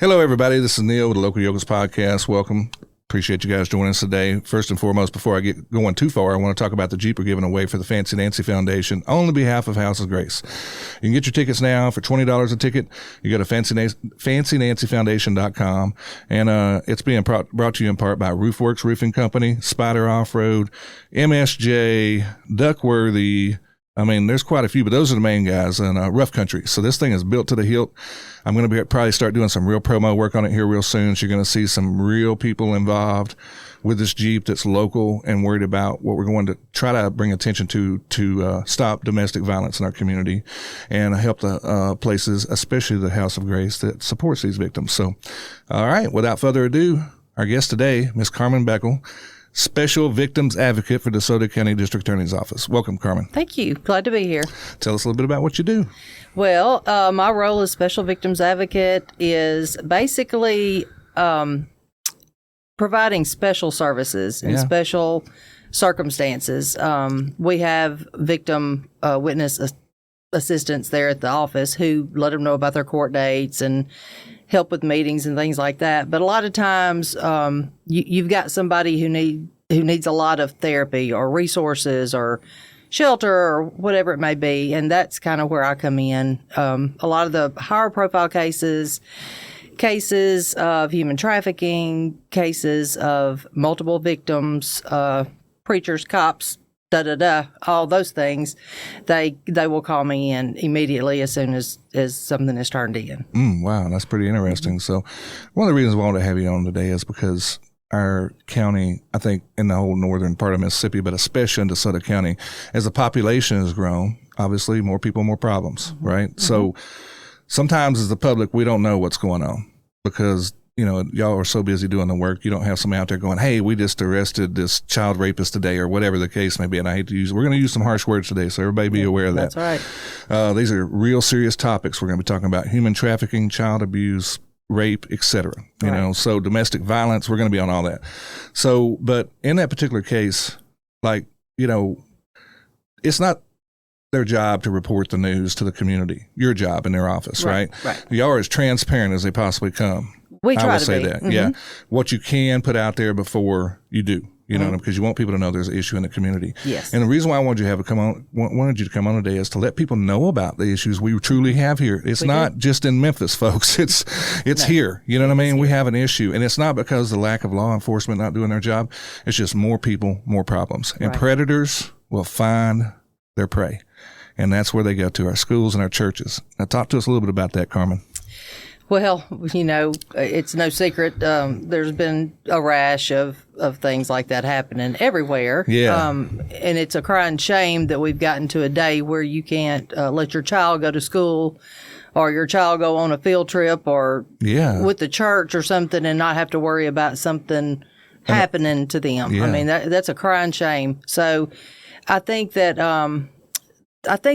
Hello, everybody. This is Neil with the Local Yokels Podcast. Welcome. Appreciate you guys joining us today. First and foremost, before I get going too far, I want to talk about the Jeep we're giving away for the Fancy Nancy Foundation on behalf of House of Grace. You can get your tickets now for $20 a ticket. You go to FancyNancyFoundation.com, and it's being brought to you in part by Roofworks Roofing Company, Spider Off-Road, MSJ, Duckworthy. I mean, there's quite a few, but those are the main guys, and Rough Country. So this thing is built to the hilt. I'm going to probably start doing some real promo work on it here real soon. So you're going to see some real people involved with this Jeep that's local and worried about what we're going to try to bring attention to stop domestic violence in our community and help the places, especially the House of Grace, that supports these victims. So, all right, without further ado, our guest today, Ms. Carmen Bechel, Special Victims Advocate for DeSoto County District Attorney's Office. Welcome, Carmen. Thank you. Glad to be here. Tell us a little bit about what you do. Well, my role as Special Victims Advocate is basically providing special services in special circumstances. We have victim witness assistants there at the office who let them know about their court dates and help with meetings and things like that. But a lot of times you've got somebody who needs a lot of therapy or resources or shelter or whatever it may be, and that's kind of where I come in. A lot of the higher profile cases of human trafficking, cases of multiple victims, preachers, cops, all those things, they will call me in immediately as soon as something is turned in. Wow, that's pretty interesting. So one of the reasons I wanted to have you on today is because our county, I think in the whole northern part of Mississippi, but especially in DeSoto County, as the population has grown, obviously more people, more problems, right? Mm-hmm. So sometimes as the public, we don't know what's going on because y'all are so busy doing the work. You don't have somebody out there going, hey, we just arrested this child rapist today or whatever the case may be. And I hate to we're going to use some harsh words today, so everybody be aware of that. That's right. These are real serious topics. We're going to be talking about human trafficking, child abuse, rape, etc. So domestic violence, we're going to be on all that. So, but in that particular case, it's not their job to report the news to the community. Your job in their office, right? Right. Y'all are as transparent as they possibly come. We try I will to say be. that. Mm-hmm. Yeah. What you can put out there before you do, because you want people to know there's an issue in the community. Yes. And the reason why I wanted you to wanted you to come on today is to let people know about the issues we truly have here. It's not just in Memphis, folks. It's here. You know what I mean? We have an issue, and it's not because of the lack of law enforcement not doing their job. It's just more people, more problems. And predators will find their prey. And that's where they go to, our schools and our churches. Now, talk to us a little bit about that, Carmen. Well, it's no secret. There's been a rash of things like that happening everywhere. Yeah. And it's a crying shame that we've gotten to a day where you can't let your child go to school or your child go on a field trip or with the church or something and not have to worry about something happening to them. Yeah. I mean, that's a crying shame. So I think that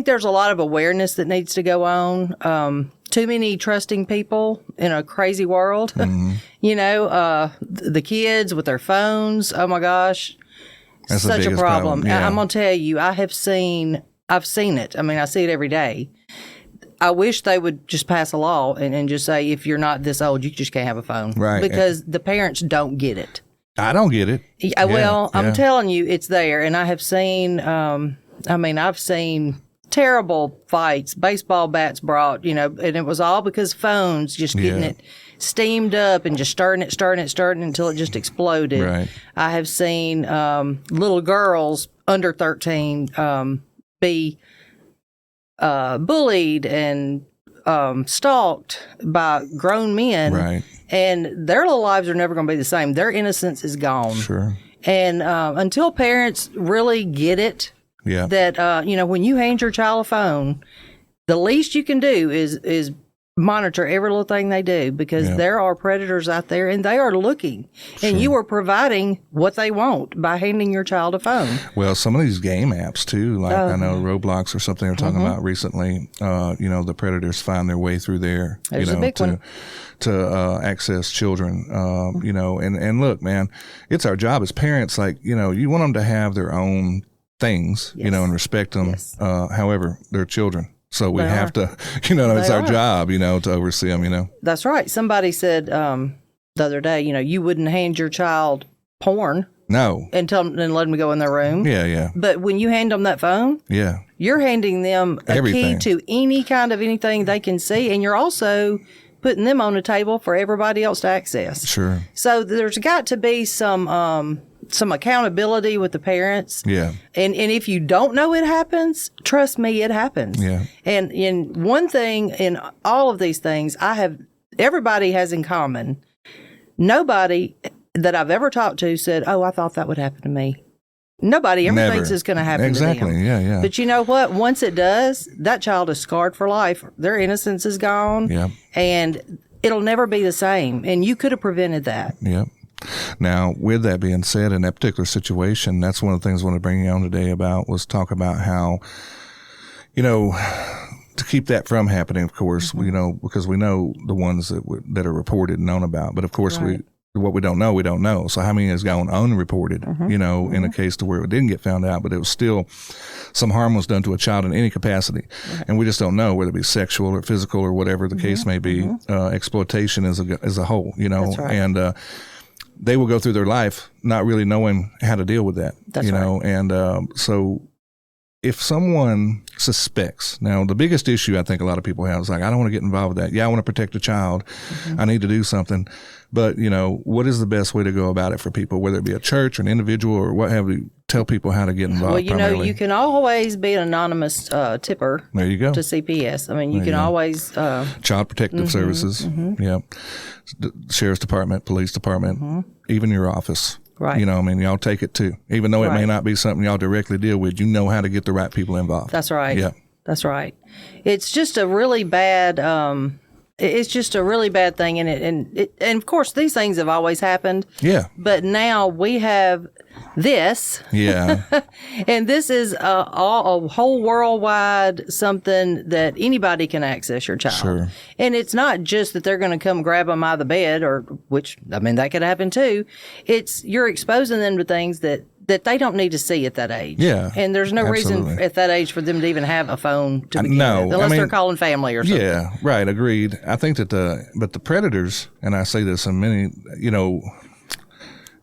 there's a lot of awareness that needs to go on. Too many trusting people in a crazy world. Mm-hmm. The kids with their phones. Oh my gosh. That's such a problem. Yeah. I'm going to tell you, I've seen it. I mean, I see it every day. I wish they would just pass a law and just say, if you're not this old, you just can't have a phone. Right. Because the parents don't get it. I don't get it. I'm telling you, it's there. And I have seen, I've seen terrible fights, baseball bats brought, and it was all because phones just getting it steamed up and just stirring it until it just exploded. Right. I have seen little girls under 13 be bullied and stalked by grown men. Right. And their little lives are never going to be the same. Their innocence is gone. Sure. And until parents really get it, that, when you hand your child a phone, the least you can do is monitor every little thing they do because there are predators out there and they are looking. Sure. And you are providing what they want by handing your child a phone. Well, some of these game apps, too, like I know Roblox or something they're talking about recently, the predators find their way through there, to access children, and look, man, it's our job as parents. Like, you want them to have their own things, and respect them. Yes. However, they're children. So we have to, it's our job, to oversee them, That's right. Somebody said the other day, you wouldn't hand your child porn. No. And let them go in their room. Yeah. But when you hand them that phone, you're handing them a Everything. key to any kind of anything they can see. And you're also putting them on the table for everybody else to access. Sure. So there's got to be some accountability with the parents. Yeah. And if you don't know it happens, trust me, it happens. Yeah. And in one thing in all of these things, everybody has in common. Nobody that I've ever talked to said, "Oh, I thought that would happen to me." Nobody ever thinks it's going to happen to them. Exactly, yeah. But you know what? Once it does, that child is scarred for life. Their innocence is gone. Yeah. And it'll never be the same. And you could have prevented that. Yeah. Now, with that being said, in that particular situation, that's one of the things I want to bring you on today about was talk about how, to keep that from happening, of course, because we know the ones that are reported and known about. But, of course, what we don't know. So how many has gone unreported, in a case to where it didn't get found out, but it was still some harm was done to a child in any capacity. Right. And we just don't know whether it be sexual or physical or whatever the case may be, exploitation as a whole, That's right. And they will go through their life not really knowing how to deal with that, That's right. And so if someone suspects, now the biggest issue I think a lot of people have is like, I don't want to get involved with that. Yeah, I want to protect a child. I need to do something. But, what is the best way to go about it for people, whether it be a church or an individual or what have you, tell people how to get involved? Well, primarily. you can always be an anonymous tipper. There you go. To CPS. I mean, you can always. Child Protective Services. Yeah. Sheriff's Department, Police Department, even your office. Right. Y'all take it too. Even though it may not be something y'all directly deal with, you know how to get the right people involved. That's right. Yeah. That's right. It's just a really bad. It's just a really bad thing, and of course these things have always happened. Yeah. But now we have this. Yeah. And this is a whole worldwide something that anybody can access your child. Sure. And it's not just that they're going to come grab them out of the bed, that could happen too. It's you're exposing them to things that they don't need to see at that age. Yeah. And there's no reason at that age for them to even have a phone to begin with, unless they're calling family or something. Yeah, right. Agreed. I think that the predators, and I say this in many,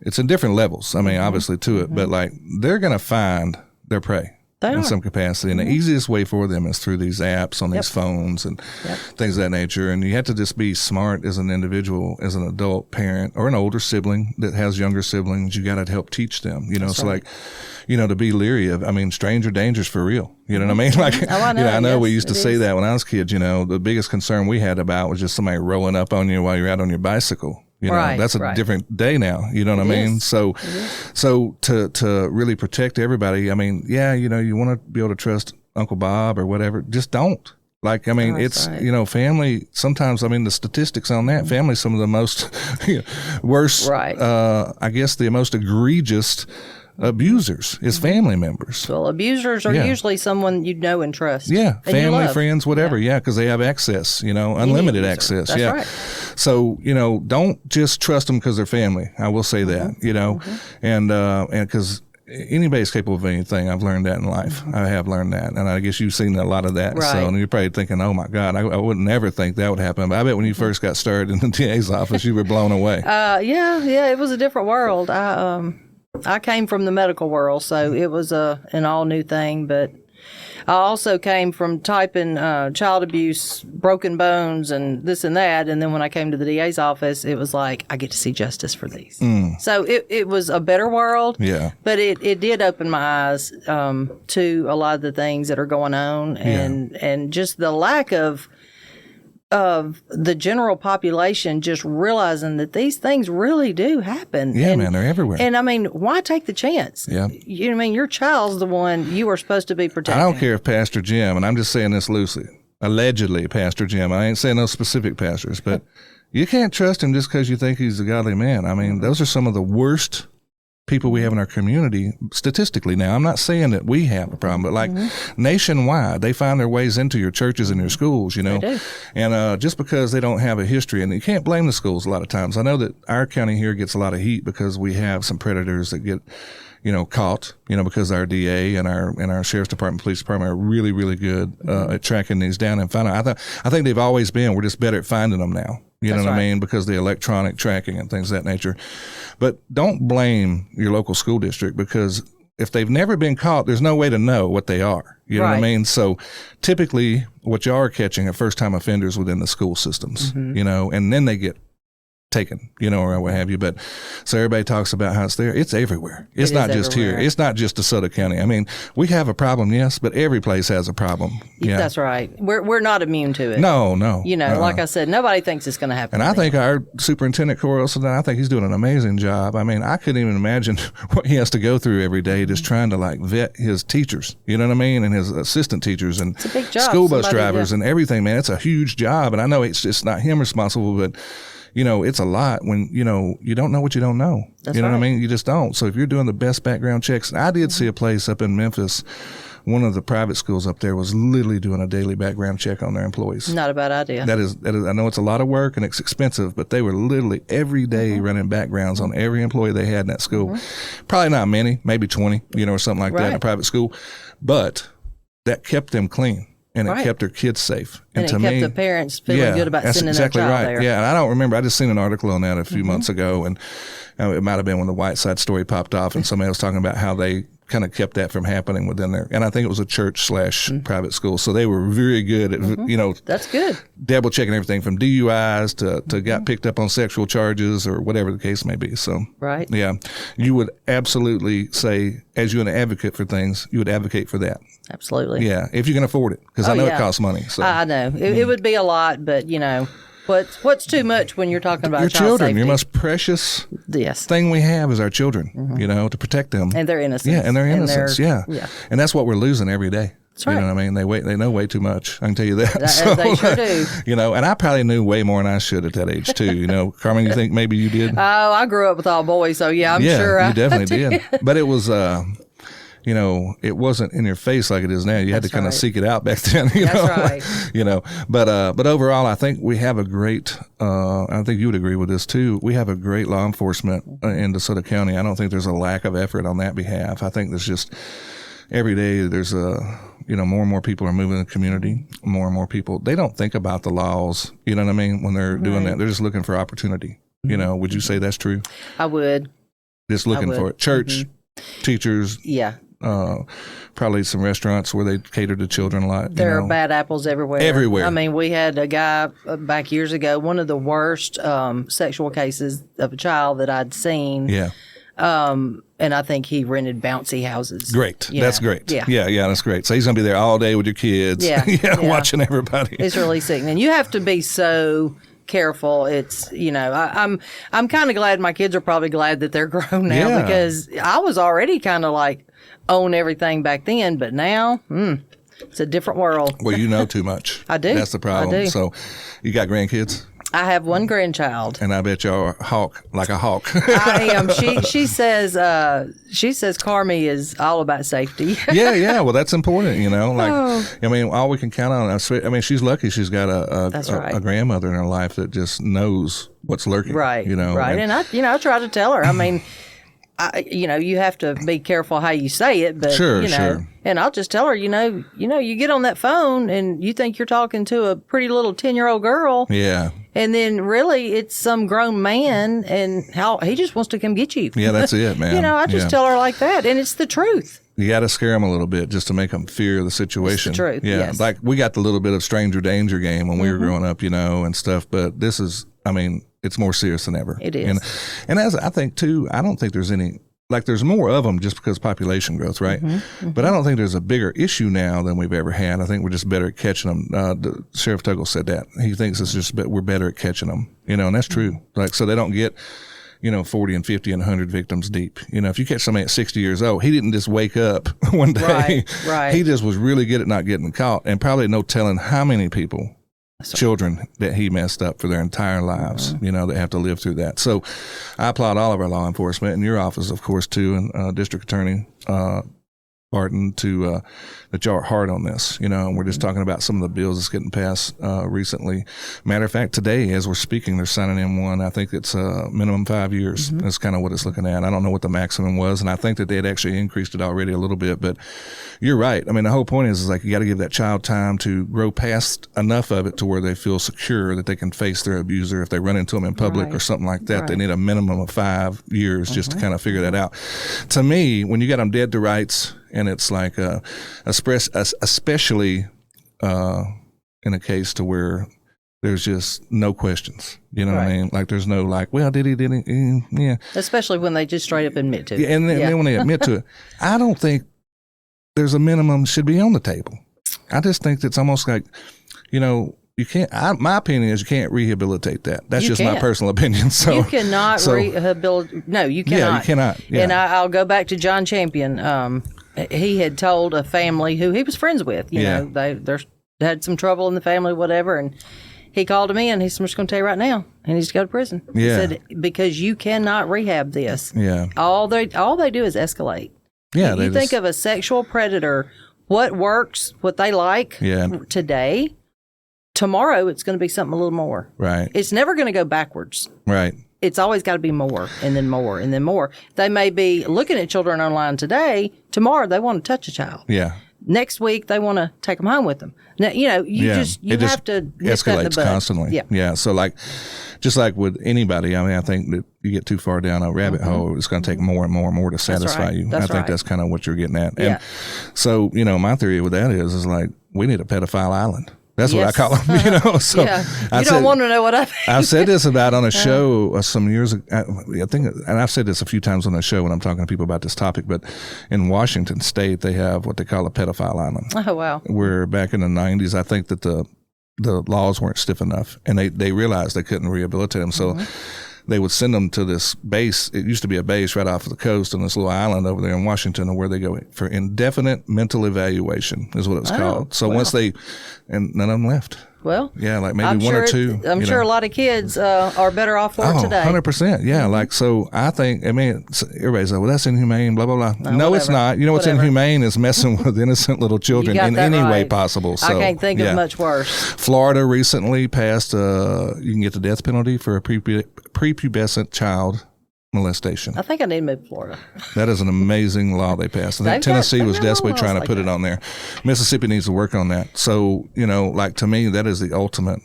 it's in different levels. I mean, obviously to it, but like they're going to find their prey. In some capacity. And the easiest way for them is through these apps on these phones and things of that nature. And you have to just be smart as an individual, as an adult parent or an older sibling that has younger siblings. You got to help teach them, That's right. To be leery of, stranger danger's for real. You know what I mean? Like, I know we used to say that when I was kids, the biggest concern we had about was just somebody rolling up on you while you're out on your bicycle. That's a different day now. You know what I mean? So to really protect everybody, you want to be able to trust Uncle Bob or whatever. Just don't. Like, it's, family, sometimes, the statistics on that, family's some of the most worst, I guess the most egregious abusers is family members. Well, abusers are usually someone you know and trust. Yeah, family, friends, whatever. Yeah, because they have access, unlimited access. That's right. So, don't just trust them because they're family. I will say that, and because anybody's capable of anything. I've learned that in life. I have learned that. And I guess you've seen a lot of that. Right. So and you're probably thinking, oh, my God, I wouldn't ever think that would happen. But I bet when you first got started in the DA's office, you were blown away. Yeah, it was a different world. I came from the medical world, so it was an all new thing. But I also came from typing child abuse, broken bones, and this and that. And then when I came to the DA's office, it was like, I get to see justice for these. So it was a better world. Yeah. But it did open my eyes to a lot of the things that are going on, and just the lack of the general population just realizing that these things really do happen. Yeah, man, they're everywhere. And why take the chance? Yeah. Your child's the one you are supposed to be protecting. I don't care if Pastor Jim, and I'm just saying this loosely, allegedly Pastor Jim, I ain't saying no specific pastors, but you can't trust him just because you think he's a godly man. Those are some of the worst people we have in our community statistically. Now, I'm not saying that we have a problem, but nationwide, they find their ways into your churches and your schools, They do. And just because they don't have a history, and you can't blame the schools a lot of times. I know that our county here gets a lot of heat because we have some predators that get, caught, because our DA and our sheriff's department, police department are really, really good at tracking these down and finding. I think they've always been. We're just better at finding them now. You know what I mean? Because the electronic tracking and things of that nature. But don't blame your local school district, because if they've never been caught, there's no way to know what they are. You know what I mean? So typically what you are catching are first-time offenders within the school systems, and then they get taken, or what have you. But so everybody talks about how it's there. It's everywhere. It's not just here. It's not just DeSoto County. I mean, we have a problem, yes, but every place has a problem. Yeah. That's right. We're not immune to it. No. Like I said, nobody thinks it's going to happen. And I think our superintendent, Corey Olson, I think he's doing an amazing job. I mean, I couldn't even imagine what he has to go through every day just trying to vet his teachers, you know what I mean, and his assistant teachers and it's a big job. School bus drivers and everything, man. It's a huge job. And I know it's just not him responsible, but it's a lot when, you don't know what you don't know. That's you know right. what I mean? You just don't. So if you're doing the best background checks, and I did see a place up in Memphis, one of the private schools up there was literally doing a daily background check on their employees. Not a bad idea. That is, I know it's a lot of work and it's expensive, but they were literally every day running backgrounds on every employee they had in that school. Probably not many, maybe 20, or something like that in a private school. But that kept them clean. And it kept their kids safe. And to it kept me, the parents feeling good about sending exactly their child there. Yeah, and I don't remember. I just seen an article on that a few months ago, and it might have been when the Whiteside story popped off, and somebody was talking about how they kind of kept that from happening within there. And I think it was a church / private school, so they were very good at That's good. double checking everything from DUIs to got picked up on sexual charges or whatever the case may be. So yeah, you would absolutely say, as you're an advocate for things, you would advocate for that. Absolutely. Yeah, if you can afford it, because I know it costs money. So I know it would be a lot, but what's too much when you're talking about your child children? safety? Your most precious thing we have is our children. To protect them and their innocence. Yeah, and their innocence. Yeah, and that's what we're losing every day. That's right. You know what I mean? They know way too much. I can tell you that. So, they sure do. And I probably knew way more than I should at that age too. Carmen, you think maybe you did? Oh, I grew up with all boys, so I'm sure you definitely did. But it was. It wasn't in your face like it is now. You had to kind of seek it out back then. That's right. But overall, I think we have a great. I think you would agree with this too. We have a great law enforcement in DeSoto County. I don't think there's a lack of effort on that behalf. I think there's just every day there's more and more people are moving in the community. More and more people, they don't think about the laws. You know what I mean? When they're doing that, they're just looking for opportunity. Would you say that's true? I would. Just looking for it. Church, teachers. Yeah. Probably some restaurants where they cater to children a lot. There are bad apples everywhere. Everywhere. I mean, we had a guy back years ago, one of the worst sexual cases of a child that I'd seen. Yeah. And I think he rented bouncy houses. Great. That's great. Yeah. Yeah, that's great. So he's going to be there all day with your kids. Yeah. Watching everybody. It's really sickening. You have to be so careful. It's I'm kind of glad my kids are probably glad that they're grown now because I was already kind of like own everything back then, but now it's a different world. Well, you know too much. I do. That's the problem. I do. So you got grandkids? I have one grandchild, and I bet you're a hawk. I am. She says Carmi is all about safety. yeah. Well, that's important. I mean, all we can count on. I mean, she's lucky. She's got a grandmother in her life that just knows what's lurking. Right. Right. And I try to tell her. I mean, you have to be careful how you say it, but sure. And I'll just tell her, you get on that phone and you think you're talking to a pretty little 10-year-old girl. Yeah. And then really it's some grown man and how he just wants to come get you. Yeah, that's it, man. I just tell her like that, and it's the truth. You got to scare them a little bit just to make them fear the situation. It's the truth. Yeah. Yes. Like we got the little bit of stranger danger game when we were growing up, and stuff, but this is, it's more serious than ever. It is. And as I think too, I don't think there's any, there's more of them just because population growth, right? But I don't think there's a bigger issue now than we've ever had. I think we're just better at catching them. Sheriff Tuggle said that. He thinks it's just we're better at catching them, and that's true. So they don't get, 40 and 50 and 100 victims deep. If you catch somebody at 60 years old, he didn't just wake up one day. Right. He just was really good at not getting caught, and probably no telling how many people, children, that he messed up for their entire lives, that have to live through that. So I applaud all of our law enforcement and your office, of course, too, and district attorney Barton, that y'all are hard on this, and we're just talking about some of the bills that's getting passed recently. Matter of fact, today, as we're speaking, they're signing in one. I think it's minimum 5 years. That's kind of what it's looking at. I don't know what the maximum was, and I think that they had actually increased it already a little bit, but you're right. I mean, the whole point is like you got to give that child time to grow past enough of it to where they feel secure that they can face their abuser. If they run into them in public or something like that, they need a minimum of 5 years just to kind of figure that out. To me, when you got them dead to rights, and it's like, especially in a case to where there's just no questions. You know what I mean? Like there's no like, well, did he? Yeah. Especially when they just straight up admit to it. Yeah, and then when they admit to it, I don't think there's a minimum should be on the table. I just think it's almost like, you can't. My opinion is you can't rehabilitate that. That's just my personal opinion. So you cannot rehabilitate. No, you cannot. Yeah, you cannot. Yeah. And I'll go back to John Champion. He had told a family who he was friends with. You know, they had some trouble in the family, whatever, and he called me and he said, "I'm just going to tell you right now, he needs to go to prison." He said, because you cannot rehab this. Yeah. All they do is escalate. Yeah. You think of a sexual predator. What works, what they like today. Tomorrow, it's going to be something a little more. Right. It's never going to go backwards. Right. It's always got to be more and then more and then more. They may be looking at children online today. Tomorrow, they want to touch a child. Yeah. Next week, they want to take them home with them. Now, you have to escalates constantly. Yeah. Yeah. So just like with anybody, I mean, I think that you get too far down a rabbit hole, it's going to take more and more and more to satisfy you. I think that's kind of what you're getting at. And so, my theory with that is like, we need a pedophile island. That's what I call them, So you don't want to know what I think. I've said this about on a show some years ago. I think, and I've said this a few times on the show when I'm talking to people about this topic, but in Washington State, they have what they call a pedophile island. Oh, wow. Where back in the 90s, I think that the laws weren't stiff enough, and they realized they couldn't rehabilitate them. So they would send them to this base. It used to be a base right off of the coast on this little island over there in Washington, where they go for indefinite mental evaluation is what it was called. So once and none of them left. Well, yeah, like maybe one or two. I'm sure a lot of kids are better off for it today. 100%. Yeah. Like, so I think, everybody's like, well, that's inhumane, blah, blah, blah. No, it's not. You know what's inhumane is messing with innocent little children in any way possible. So, I can't think of much worse. Florida recently passed, you can get the death penalty for a prepubescent child molestation. I think I need to move to Florida. That is an amazing law they passed. I think Tennessee was desperately trying to put it on there. Mississippi needs to work on that. So, like to me, that is the ultimate.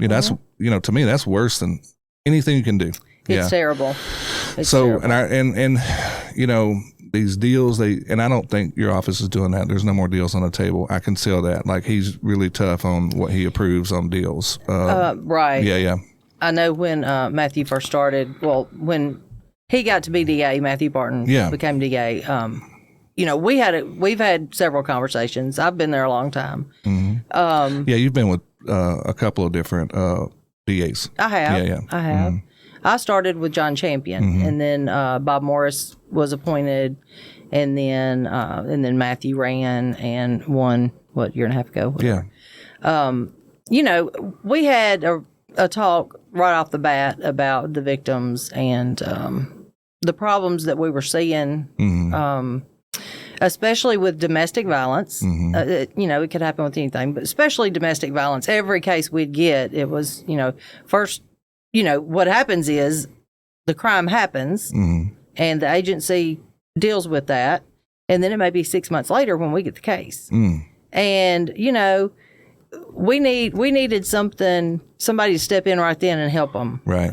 That's, to me, that's worse than anything you can do. It's terrible. It's terrible. And these deals, and I don't think your office is doing that. There's no more deals on the table. I can tell that. Like, he's really tough on what he approves on deals. Right. Yeah. I know when Matthew first started, when he got to be DA, Matthew Barton became DA. We've had several conversations. I've been there a long time. Mm-hmm. You've been with a couple of different DAs. I have. Yeah. I have. Mm-hmm. I started with John Champion, and then Bob Morris was appointed, and then Matthew ran and won year and a half ago. Whatever. Yeah. We had a talk right off the bat about the victims and the problems that we were seeing, especially with domestic violence. It could happen with anything, but especially domestic violence. Every case we'd get, it was, first, what happens is the crime happens and the agency deals with that. And then it may be 6 months later when we get the case. And, we needed somebody to step in right then and help them. Right.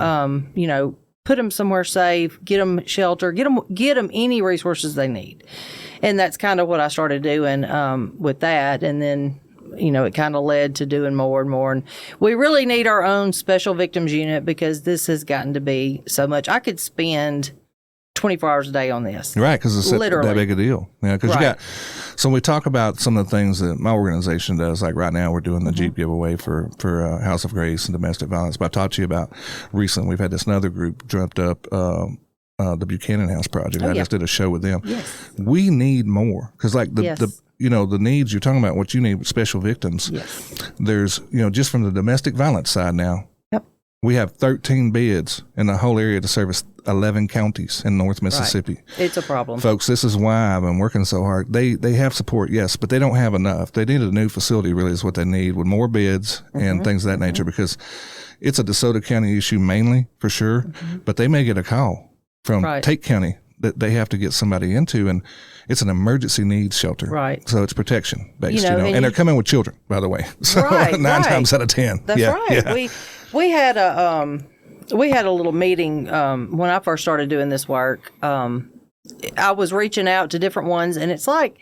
Put them somewhere safe, get them shelter, get them any resources they need. And that's kind of what I started doing with that. And then, it kind of led to doing more and more. And we really need our own special victims unit because this has gotten to be so much. I could spend 24 hours a day on this. Right, because it's that big a deal. Yeah, because so we talk about some of the things that my organization does. Like right now, we're doing the Jeep giveaway for House of Grace and domestic violence. But I talked to you about recently, we've had this another group dreamt up, the Buchanan House Project. I just did a show with them. Yes. We need more because the needs you're talking about, what you need, special victims. Yes. There's, just from the domestic violence side now, We have 13 beds in the whole area to service 11 counties in North Mississippi. Right. It's a problem. Folks, this is why I've been working so hard. They have support, yes, but they don't have enough. They need a new facility, really, is what they need, with more beds and things of that nature, because it's a DeSoto County issue mainly, for sure, but they may get a call from Tate County that they have to get somebody into, and it's an emergency needs shelter. Right. So it's protection based, and they're coming with children, by the way. So 9 times out of 10. That's right. Yeah. We had a little meeting when I first started doing this work. I was reaching out to different ones, and it's like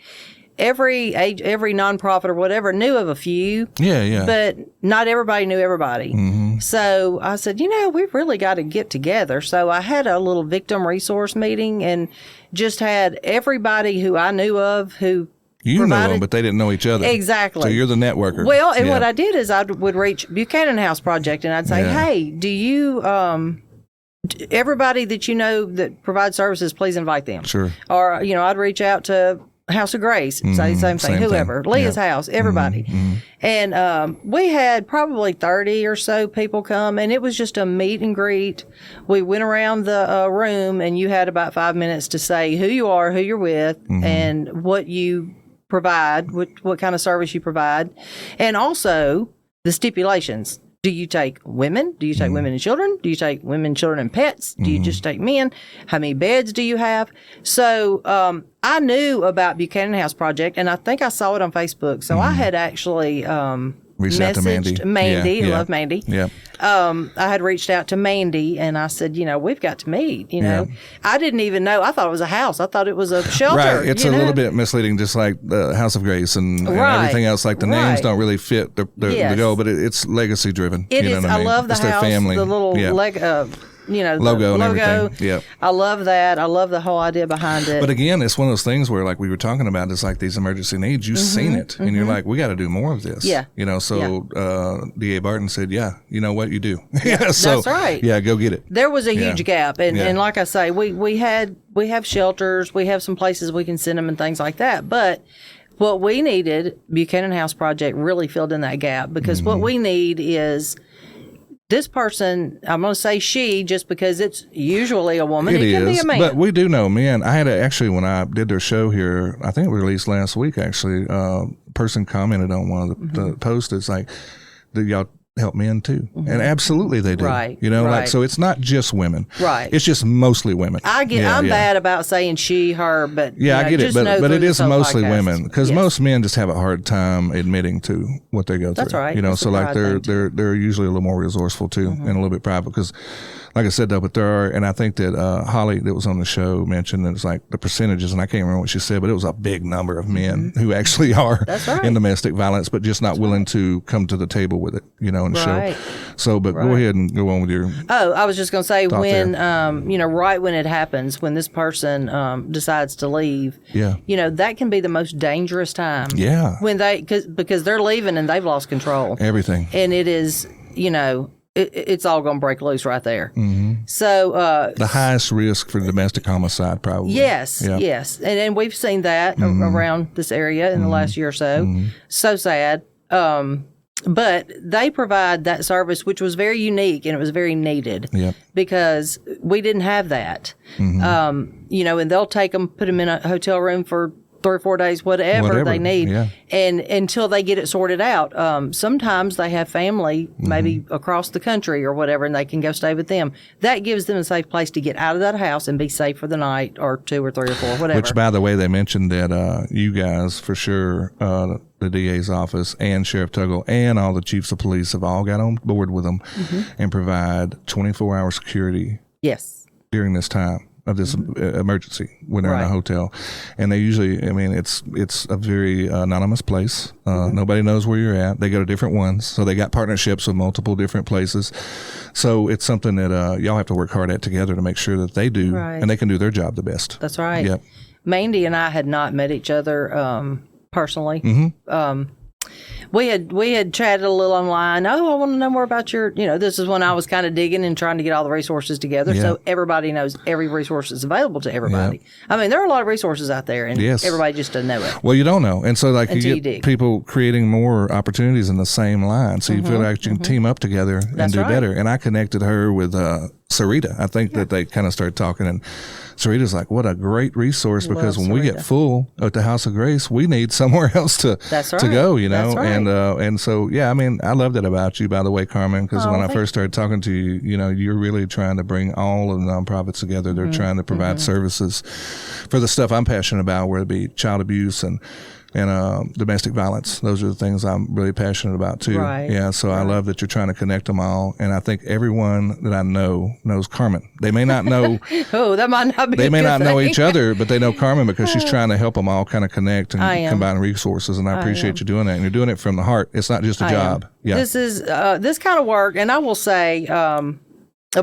every nonprofit or whatever knew of a few. Yeah. But not everybody knew everybody. Mm-hmm. So I said, we've really got to get together. So I had a little victim resource meeting and just had everybody who I knew of who knew them, but they didn't know each other. Exactly. So you're the networker. Well, and what I did is I would reach Buchanan House Project, and I'd say, hey, do you, everybody that you know that provides services, please invite them. Sure. Or, I'd reach out to House of Grace, say the same thing, whoever, Leah's house, everybody. And we had probably 30 or so people come, and it was just a meet and greet. We went around the room, and you had about 5 minutes to say who you are, who you're with, and what you provide, what kind of service you provide, and also the stipulations. Do you take women? Do you take women and children? Do you take women, children, and pets? Do you just take men? How many beds do you have? So I knew about Buchanan House Project, and I think I saw it on Facebook. So I had actually reached out to Mandy. I love Mandy. Yeah. I had reached out to Mandy, and I said, we've got to meet. I didn't even know. I thought it was a house. I thought it was a shelter. Right. It's a little bit misleading, just like the House of Grace and everything else. Like the names don't really fit the goal, but it's legacy driven. It is. I love the house. Family. The little logo and everything. Yeah. I love that. I love the whole idea behind it. But again, it's one of those things where, like we were talking about, it's like these emergency needs. You've seen it, and you're like, we got to do more of this. Yeah. So D.A. Barton said, you know what, you do. So, that's right. Yeah, go get it. There was a huge gap, and like I say, we have shelters, we have some places we can send them and things like that, but what we needed, Buchanan House Project really filled in that gap, because what we need is this person, I'm going to say she, just because it's usually a woman. It can be a man. But we do know men. I had actually, when I did their show here, I think it was released last week, actually, a person commented on one of the posts. It's like, do y'all help men too? And absolutely they do. Right. Like, so it's not just women. Right. It's just mostly women. I'm bad about saying she, her, but I get it. But it is mostly podcast. Women, because most men just have a hard time admitting to what they go through. That's right. So like they're usually a little more resourceful too, and a little bit private, because like I said, though, but there are, and I think that Holly that was on the show mentioned that it's like the percentages, and I can't remember what she said, but it was a big number of men who actually are in domestic violence, but just not willing to come to the table with it, and show. So, but go ahead and go on with your. Oh, I was just going to say, when right when it happens, when this person decides to leave, that can be the most dangerous time. Yeah. When because they're leaving and they've lost control. Everything. And it is, it's all going to break loose right there. So the highest risk for domestic homicide, probably. Yes, and we've seen that around this area in the last year or so. So sad. But they provide that service, which was very unique and it was very needed because we didn't have that. And they'll take them, put them in a hotel room for 3 or 4 days, whatever they need, and until they get it sorted out. Sometimes they have family, maybe across the country or whatever, and they can go stay with them. That gives them a safe place to get out of that house and be safe for the night, or 2 or 3 or 4, whatever. Which, by the way, they mentioned that you guys, for sure, the DA's office and Sheriff Tuggle and all the chiefs of police have all got on board with them and provide 24-hour security during this time of this emergency when they're in a hotel. And they usually, it's a very anonymous place. Nobody knows where you're at. They go to different ones. So they got partnerships with multiple different places. So it's something that y'all have to work hard at together to make sure that they do, and they can do their job the best. That's right. Yep. Mandy and I had not met each other personally. we had chatted a little online. Oh, I want to know more about your, this is when I was kind of digging and trying to get all the resources together. So everybody knows every resource is available to everybody. I mean, there are a lot of resources out there and everybody just doesn't know it. Well, you don't know. And so like you get people creating more opportunities in the same line. So you feel like you can team up together and do better. And I connected her with Sarita. I think that they kind of started talking, and Sarita's like, what a great resource, because when we get full at the House of Grace, we need somewhere else to go, That's right. And so, I mean, I love that about you, by the way, Carmen, because when I first started talking to you, you're really trying to bring all of the nonprofits together. They're trying to provide services for the stuff I'm passionate about, whether it be child abuse and domestic violence. Those are the things I'm really passionate about too. Right. Yeah. So I love that you're trying to connect them all. And I think everyone that I know knows Carmen. They may not know. That might not be. They may not know each other, but they know Carmen because she's trying to help them all kind of connect and combine resources. And I appreciate you doing that. And you're doing it from the heart. It's not just a job. Yeah. This is this kind of work, and I will say.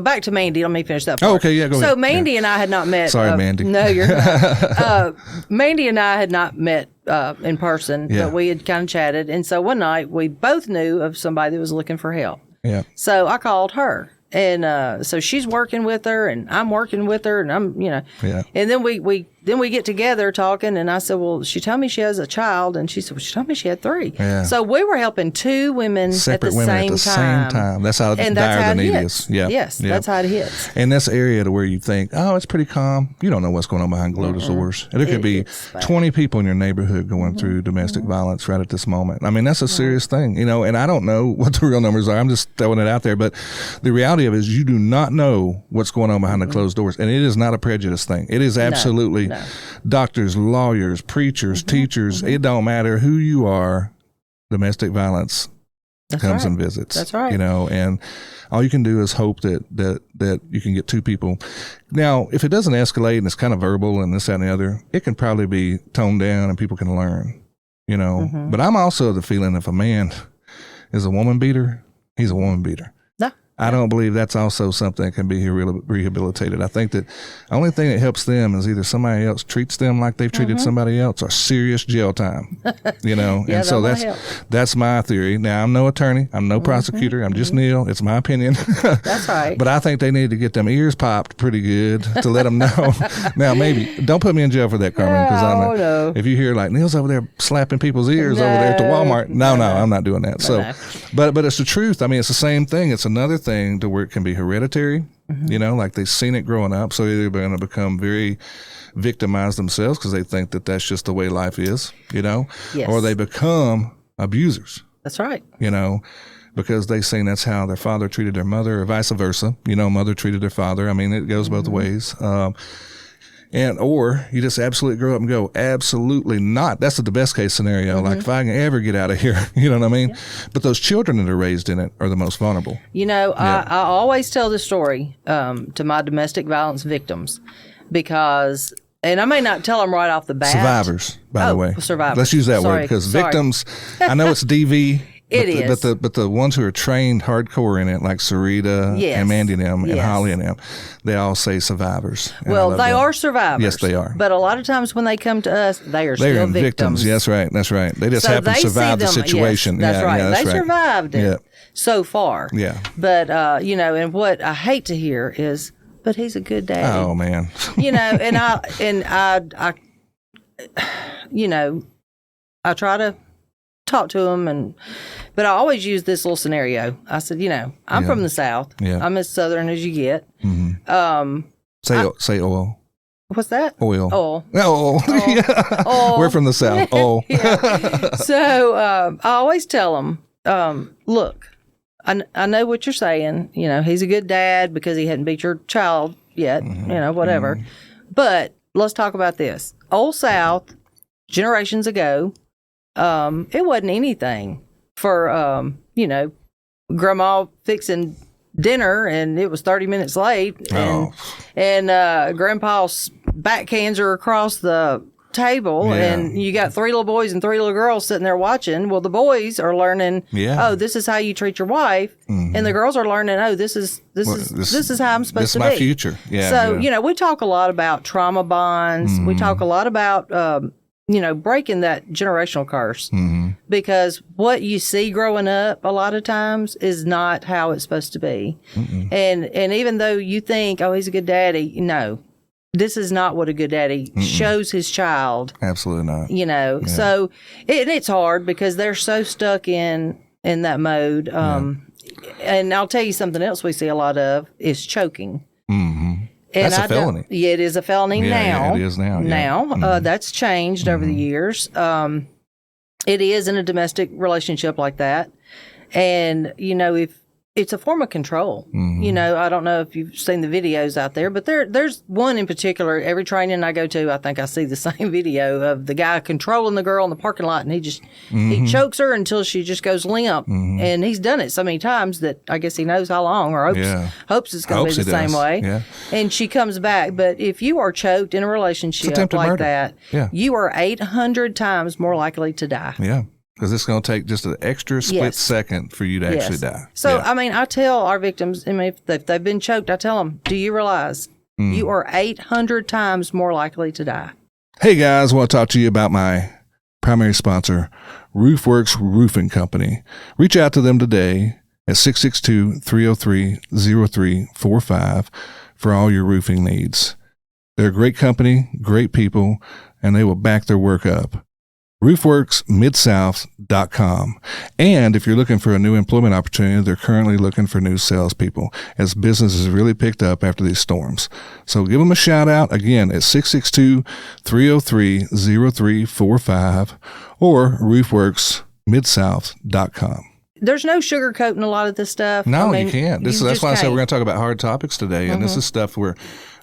Back to Mandy. Let me finish that part. Oh, okay, yeah, go ahead. So Mandy and I had not met. Sorry, Mandy. No, you're not. Mandy and I had not met in person, but we had kind of chatted. And so one night, we both knew of somebody that was looking for help. Yeah. So I called her. And so she's working with her, and I'm working with her, and I'm, And then we get together talking, and I said, well, she told me she has a child, and she said, well, she told me she had 3. Yeah. So we were helping 2 women separate women at the same time. That's how dire the need is. Yeah. Yes, that's how it hits. And this area to where you think, oh, it's pretty calm. You don't know what's going on behind closed doors. And there could be 20 people in your neighborhood going through domestic violence right at this moment. I mean, that's a serious thing, and I don't know what the real numbers are. I'm just throwing it out there. But the reality of it is you do not know what's going on behind the closed doors. And it is not a prejudice thing. It is absolutely doctors, lawyers, preachers, teachers. It don't matter who you are. Domestic violence comes and visits. That's right. And all you can do is hope that you can get 2 people. Now, if it doesn't escalate and it's kind of verbal and this, that, and the other, it can probably be toned down and people can learn, But I'm also of the feeling if a man is a woman beater, he's a woman beater. I don't believe that's also something that can be rehabilitated. I think that the only thing that helps them is either somebody else treats them like they've treated somebody else or serious jail time, and so that's my theory. Now, I'm no attorney. I'm no prosecutor. I'm just Neil. It's my opinion. That's right. But I think they need to get them ears popped pretty good to let them know. Now, maybe don't put me in jail for that, Carmen, because if you hear like Neil's over there slapping people's ears over there at the Walmart, no, I'm not doing that. But it's the truth. I mean, it's the same thing. It's another thing to where it can be hereditary, like they've seen it growing up. So they're going to become very victimized themselves because they think that that's just the way life is, or they become abusers. That's right. Because they've seen that's how their father treated their mother or vice versa. Mother treated their father. I mean, it goes both ways. Or you just absolutely grow up and go, absolutely not. That's the best case scenario. Like if I can ever get out of here, you know what I mean? Yeah. But those children that are raised in it are the most vulnerable. I always tell the story to my domestic violence victims because, and I may not tell them right off the bat. Survivors, by the way. Survivors. Let's use that word because victims, I know it's DV. But the ones who are trained hardcore in it, like Sarita and Mandy and them and Holly and them, they all say survivors. Well, they are survivors. Yes, they are. But a lot of times when they come to us, they're still victims. Yes, that's right. They just happen to survive the situation. Yes, that's right. That's they survived it so far. Yeah. But, and what I hate to hear is, but he's a good daddy. Oh, man. And I try to talk to him but I always use this little scenario. I said, I'm from the South. Yeah. I'm as Southern as you get. Mm-hmm. Say oil. What's that? Oil. Oil. Oil. We're from the South. Oil. So I always tell them, look, I know what you're saying. He's a good dad because he hadn't beat your child yet, whatever. Mm-hmm. But let's talk about this. Old South, generations ago, it wasn't anything for, grandma fixing dinner and it was 30 minutes late and grandpa's backhands are across the table and you got 3 little boys and 3 little girls sitting there watching. Well, the boys are learning, this is how you treat your wife. Mm-hmm. And the girls are learning, this is how I'm supposed to be. This is my future. Yeah. So, we talk a lot about trauma bonds. Mm-hmm. We talk a lot about, breaking that generational curse, because what you see growing up a lot of times is not how it's supposed to be. And even though you think, oh, he's a good daddy, no, this is not what a good daddy shows his child. Absolutely not. So it's hard because they're so stuck in that mode. And I'll tell you something else we see a lot of is choking. And that's a felony. Yeah, it is a felony now. Yeah, it is now. Now, that's changed over the years. It is in a domestic relationship like that. And, if it's a form of control, I don't know if you've seen the videos out there, but there's one in particular. Every training I go to, I think I see the same video of the guy controlling the girl in the parking lot, and he chokes her until she just goes limp. And he's done it so many times that I guess he knows how long, or hopes it's going to be the same way. Yeah. And she comes back. But if you are choked in a relationship like that, you are 800 times more likely to die. Yeah. Because it's going to take just an extra split second for you to actually die. So, I tell our victims, if they've been choked, I tell them, do you realize you are 800 times more likely to die? Hey, guys, I want to talk to you about my primary sponsor, RoofWorks Roofing Company. Reach out to them today at 662-303-0345 for all your roofing needs. They're a great company, great people, and they will back their work up. RoofWorksMidSouth.com. And if you're looking for a new employment opportunity, they're currently looking for new salespeople as business has really picked up after these storms. So give them a shout out again at 662-303-0345 or RoofWorksMidSouth.com. There's no sugarcoating a lot of this stuff. No, you can't. That's why I said we're going to talk about hard topics today. And this is stuff where,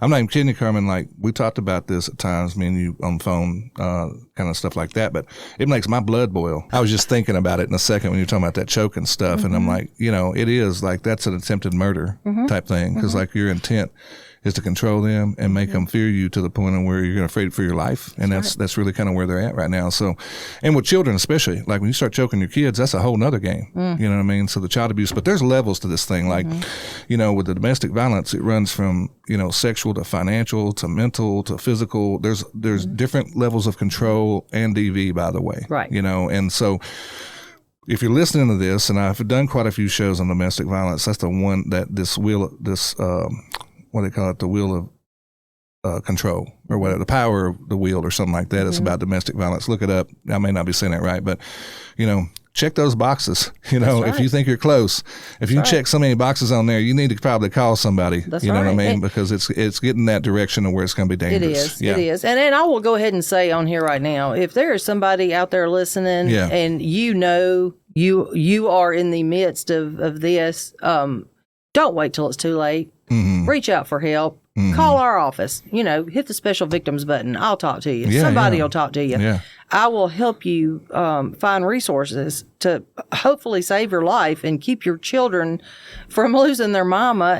I'm not even kidding you, Carmen, like we talked about this at times, me and you on the phone, kind of stuff like that, but it makes my blood boil. I was just thinking about it in a second when you're talking about that choking stuff. And I'm like, it is like, that's an attempted murder type thing. Cause like your intent is to control them and make them fear you to the point of where you're afraid for your life. And that's really kind of where they're at right now. So, and with children, especially, like when you start choking your kids, that's a whole nother game. You know what I mean? So the child abuse, but there's levels to this thing. Like, with the domestic violence, it runs from, sexual to financial to mental to physical. There's different levels of control and DV, by the way. Right. And so, if you're listening to this, and I've done quite a few shows on domestic violence, that's the one that what they call it, the wheel of control or whatever, the power of the wheel or something like that. It's about domestic violence. Look it up. I may not be saying that right, but, check those boxes. If you think you're close, if you check so many boxes on there, you need to probably call somebody. What I mean? Because it's getting that direction of where it's going to be dangerous. It is. And I will go ahead and say on here right now, if there is somebody out there listening and you are in the midst of this, don't wait till it's too late. Reach out for help. Call our office. Hit the special victims button. I'll talk to you. Somebody will talk to you. Yeah. I will help you find resources to hopefully save your life and keep your children from losing their mama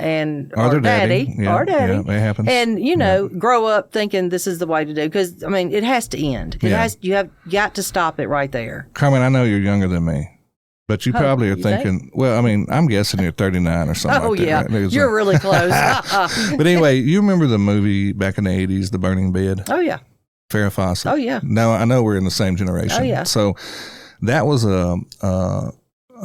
or daddy. Yeah, it happens. And grow up thinking this is the way to do. Because it has to end. You have got to stop it right there. Carmen, I know you're younger than me. But you probably are thinking, well, I'm guessing you're 39 or something like that. Oh, yeah. Right? You're really close. But anyway, you remember the movie back in the 80s, The Burning Bed? Oh, yeah. Farrah Fawcett. Oh, yeah. Now, I know we're in the same generation. Oh, yeah. So that was a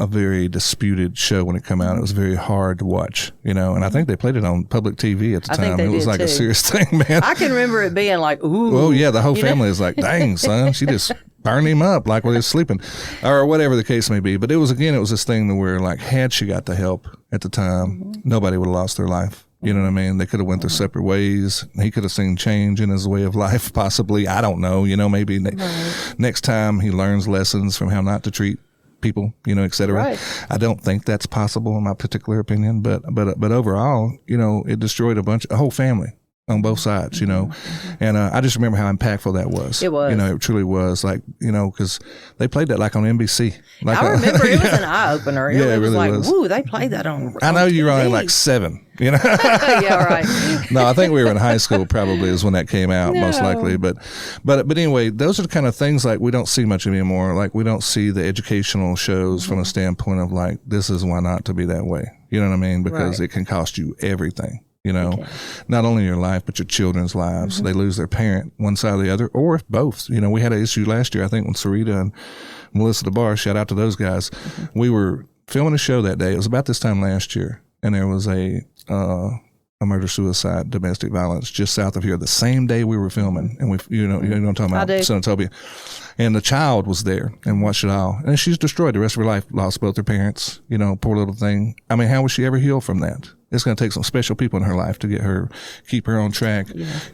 very disputed show when it came out. It was very hard to watch, and I think they played it on public TV at the time. It was like a serious thing, man. I can remember it being like, ooh. Oh, yeah. The whole family is like, dang, son, she just burned him up like while he was sleeping or whatever the case may be. But it was this thing where like, had she got the help at the time, nobody would have lost their life. You know what I mean? They could have went their separate ways. He could have seen change in his way of life, possibly. I don't know. Maybe next time he learns lessons from how not to treat people, et cetera. Right. I don't think that's possible in my particular opinion, but overall, it destroyed a whole family on both sides, and I just remember how impactful that was. It was. It truly was, like, because they played that like on NBC. Like I remember it was an eye-opener. It was really like, was. Woo, they played that on I know TV. you were only like 7, Yeah, right. No, I think we were in high school probably is when that came out, most likely. But anyway, those are the kind of things like we don't see much anymore. Like we don't see the educational shows from a standpoint of like, this is why not to be that way. You know what I mean? Because it can cost you everything. not only your life, but your children's lives. They lose their parent, one side or the other, or if both. We had an issue last year, I think, when Sarita and Melissa DeBar, shout out to those guys. We were filming a show that day. It was about this time last year, and there was a murder-suicide, domestic violence just south of here the same day we were filming. And you know what I'm talking about, Senatobia. And the child was there and watched it all. And she's destroyed the rest of her life, lost both her parents, poor little thing. I mean, how would she ever heal from that? It's going to take some special people in her life to keep her on track,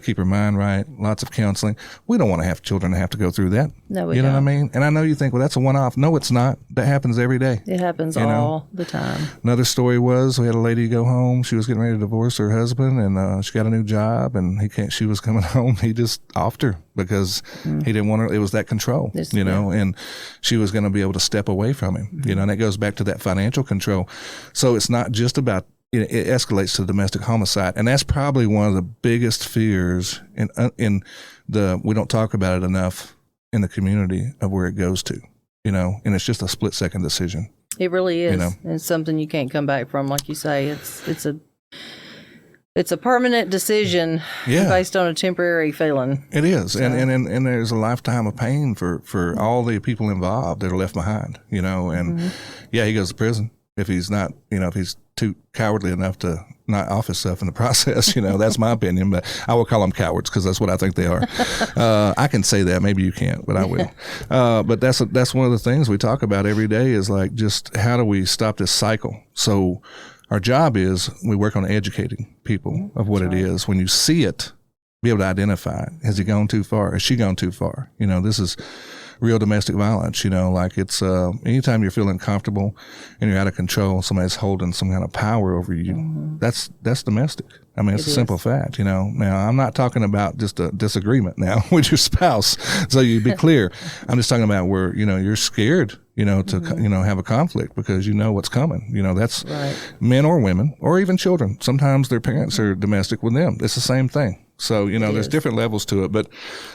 keep her mind right, lots of counseling. We don't want to have children to have to go through that. No, we don't. You know what I mean? And I know you think, well, that's a one-off. No, it's not. That happens every day. It happens all the time. Another story was we had a lady go home. She was getting ready to divorce her husband, and she got a new job, and she was coming home. He just offed her because he didn't want her. It was that control, and she was going to be able to step away from him, and that goes back to that financial control. So it's not just about, it escalates to domestic homicide, and that's probably one of the biggest fears we don't talk about it enough in the community of where it goes to, and it's just a split-second decision. It really is. It's something you can't come back from, like you say. It's a permanent decision based on a temporary feeling. It is, so. and there's a lifetime of pain for all the people involved that are left behind, and he goes to prison if he's not, if he's too cowardly enough to not off himself in the process. That's my opinion, but I will call them cowards because that's what I think they are. I can say that, maybe you can't, but I will. But that's one of the things we talk about every day is like, just how do we stop this cycle? So our job is we work on educating people of what it is. When you see it, be able to identify it. Has he gone too far? Has she gone too far? This is real domestic violence, like it's anytime you're feeling comfortable and you're out of control, somebody's holding some kind of power over you, that's domestic. I mean, it's a simple fact, Now, I'm not talking about just a disagreement now with your spouse, so you be clear. I'm just talking about where, you're scared, to, have a conflict because you know what's coming. That's men or women or even children. Sometimes their parents are domestic with them. It's the same thing. So, there's different levels to it. But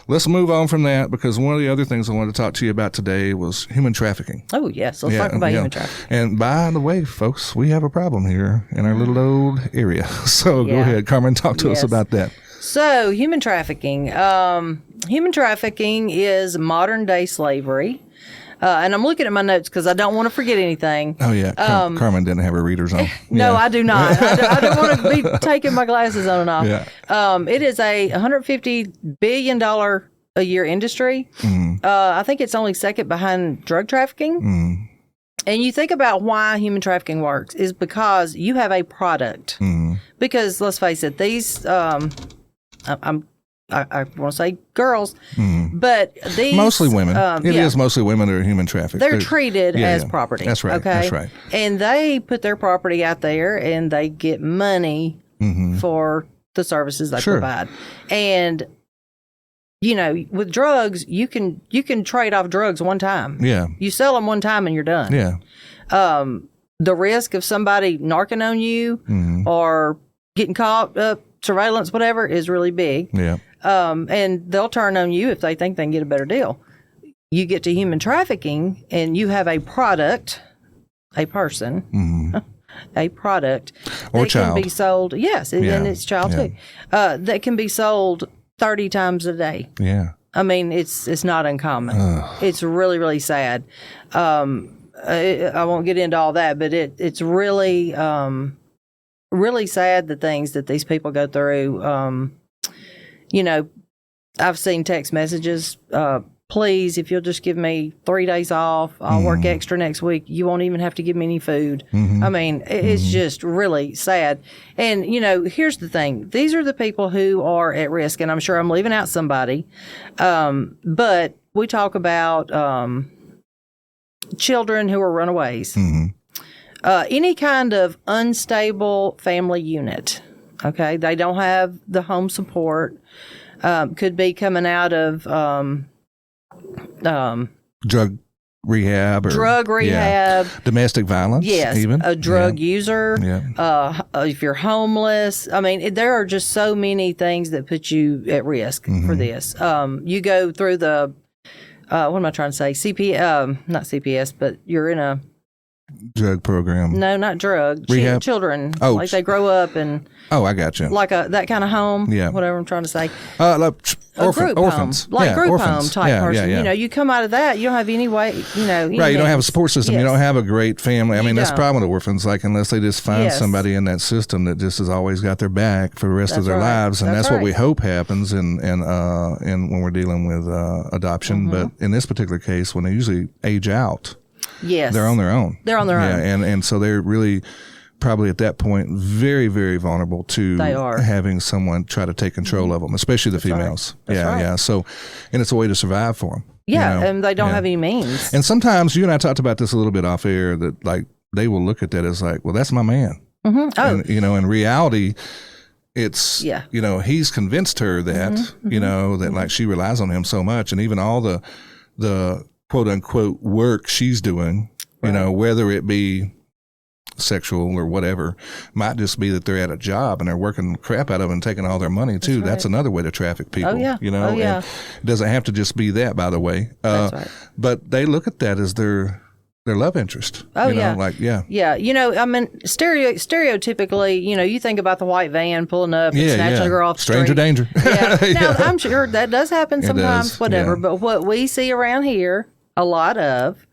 let's move on from that, because one of the other things I wanted to talk to you about today was human trafficking. Oh, yes. Let's talk about human trafficking. And by the way, folks, we have a problem here in our little old area. So go ahead, Carmen, talk to us about that. So human trafficking. Human trafficking is modern day slavery. And I'm looking at my notes because I don't want to forget anything. Oh, yeah. Carmen didn't have her readers on. No, I do not. I don't want to be taking my glasses on and off. Yeah. It is a $150 billion a year industry. I think it's only second behind drug trafficking. And you think about why human trafficking works is because you have a product. Because let's face it, these I want to say girls, but these mostly women. It is mostly women that are human trafficked. They're treated as property. That's right. Okay? That's right. And they put their property out there, and they get money for the services they provide. And with drugs, you can trade off drugs one time. Yeah. You sell them one time, and you're done. Yeah. The risk of somebody narking on you or getting caught up, surveillance, whatever, is really big. Yeah. And they'll turn on you if they think they can get a better deal. You get to human trafficking and you have a product, a person, a product or that child can be sold. Yes, and it's child too. That can be sold 30 times a day. Yeah. I mean, it's not uncommon. It's really, really sad. I won't get into all that, but it's really really sad, the things that these people go through. I've seen text messages, please, if you'll just give me 3 days off, I'll work extra next week. You won't even have to give me any food. I mean, it's just really sad. And, here's the thing. These are the people who are at risk, and I'm sure I'm leaving out somebody. But we talk about children who are runaways. Any kind of unstable family unit, okay? They don't have the home support. Could be coming out of drug rehab. Domestic violence, even. A drug user. Yeah. If you're homeless. I mean, there are just so many things that put you at risk for this. You go through the, what am I trying to say? Not CPS, but you're in a drug program? No, not drug. Rehab? Children. Oh, like they grow up and I got you. like that kind of home. Yeah. Whatever I'm trying to say. Like Group orphans. home. Like group home type person. Yeah. You know, you come out of that, you don't have any way, Right, you don't have a support system. Yes. You don't have a great family. I mean, that's the don't. problem with orphans. Like, unless they just find Yes. somebody in that system that just has always got their back for the rest of That's their right. lives, and That's that's what we right. hope happens in when we're dealing with adoption. Mm-hmm. But in this particular case, when they usually age out, Yes. they're on their own. They're on their own. Yeah, and so they're really probably at that point very, very vulnerable to They are. having someone try to take control of them, especially the females. That's right. Yeah. So, and it's a way to survive for them. Yeah, and they don't have any means. And sometimes you and I talked about this a little bit off air that like they will look at that as like, well, that's my man. Mm-hmm. Oh, And, in reality, it's, Yeah. He's convinced her that, that like she relies on him so much. And even all the quote unquote work she's doing, whether it be sexual or whatever, might just be that they're at a job and they're working the crap out of it and taking all their money too. That's another way to traffic people. Oh, yeah. And it doesn't have to just be that, by the way. That's right. But they look at that as their love interest. Oh, yeah. Yeah. I mean, stereotypically, you think about the white van pulling up and snatching a girl off the Stranger street. danger. Yeah. Now, I'm sure that does happen sometimes, does, whatever. yeah. But what we see around here a lot of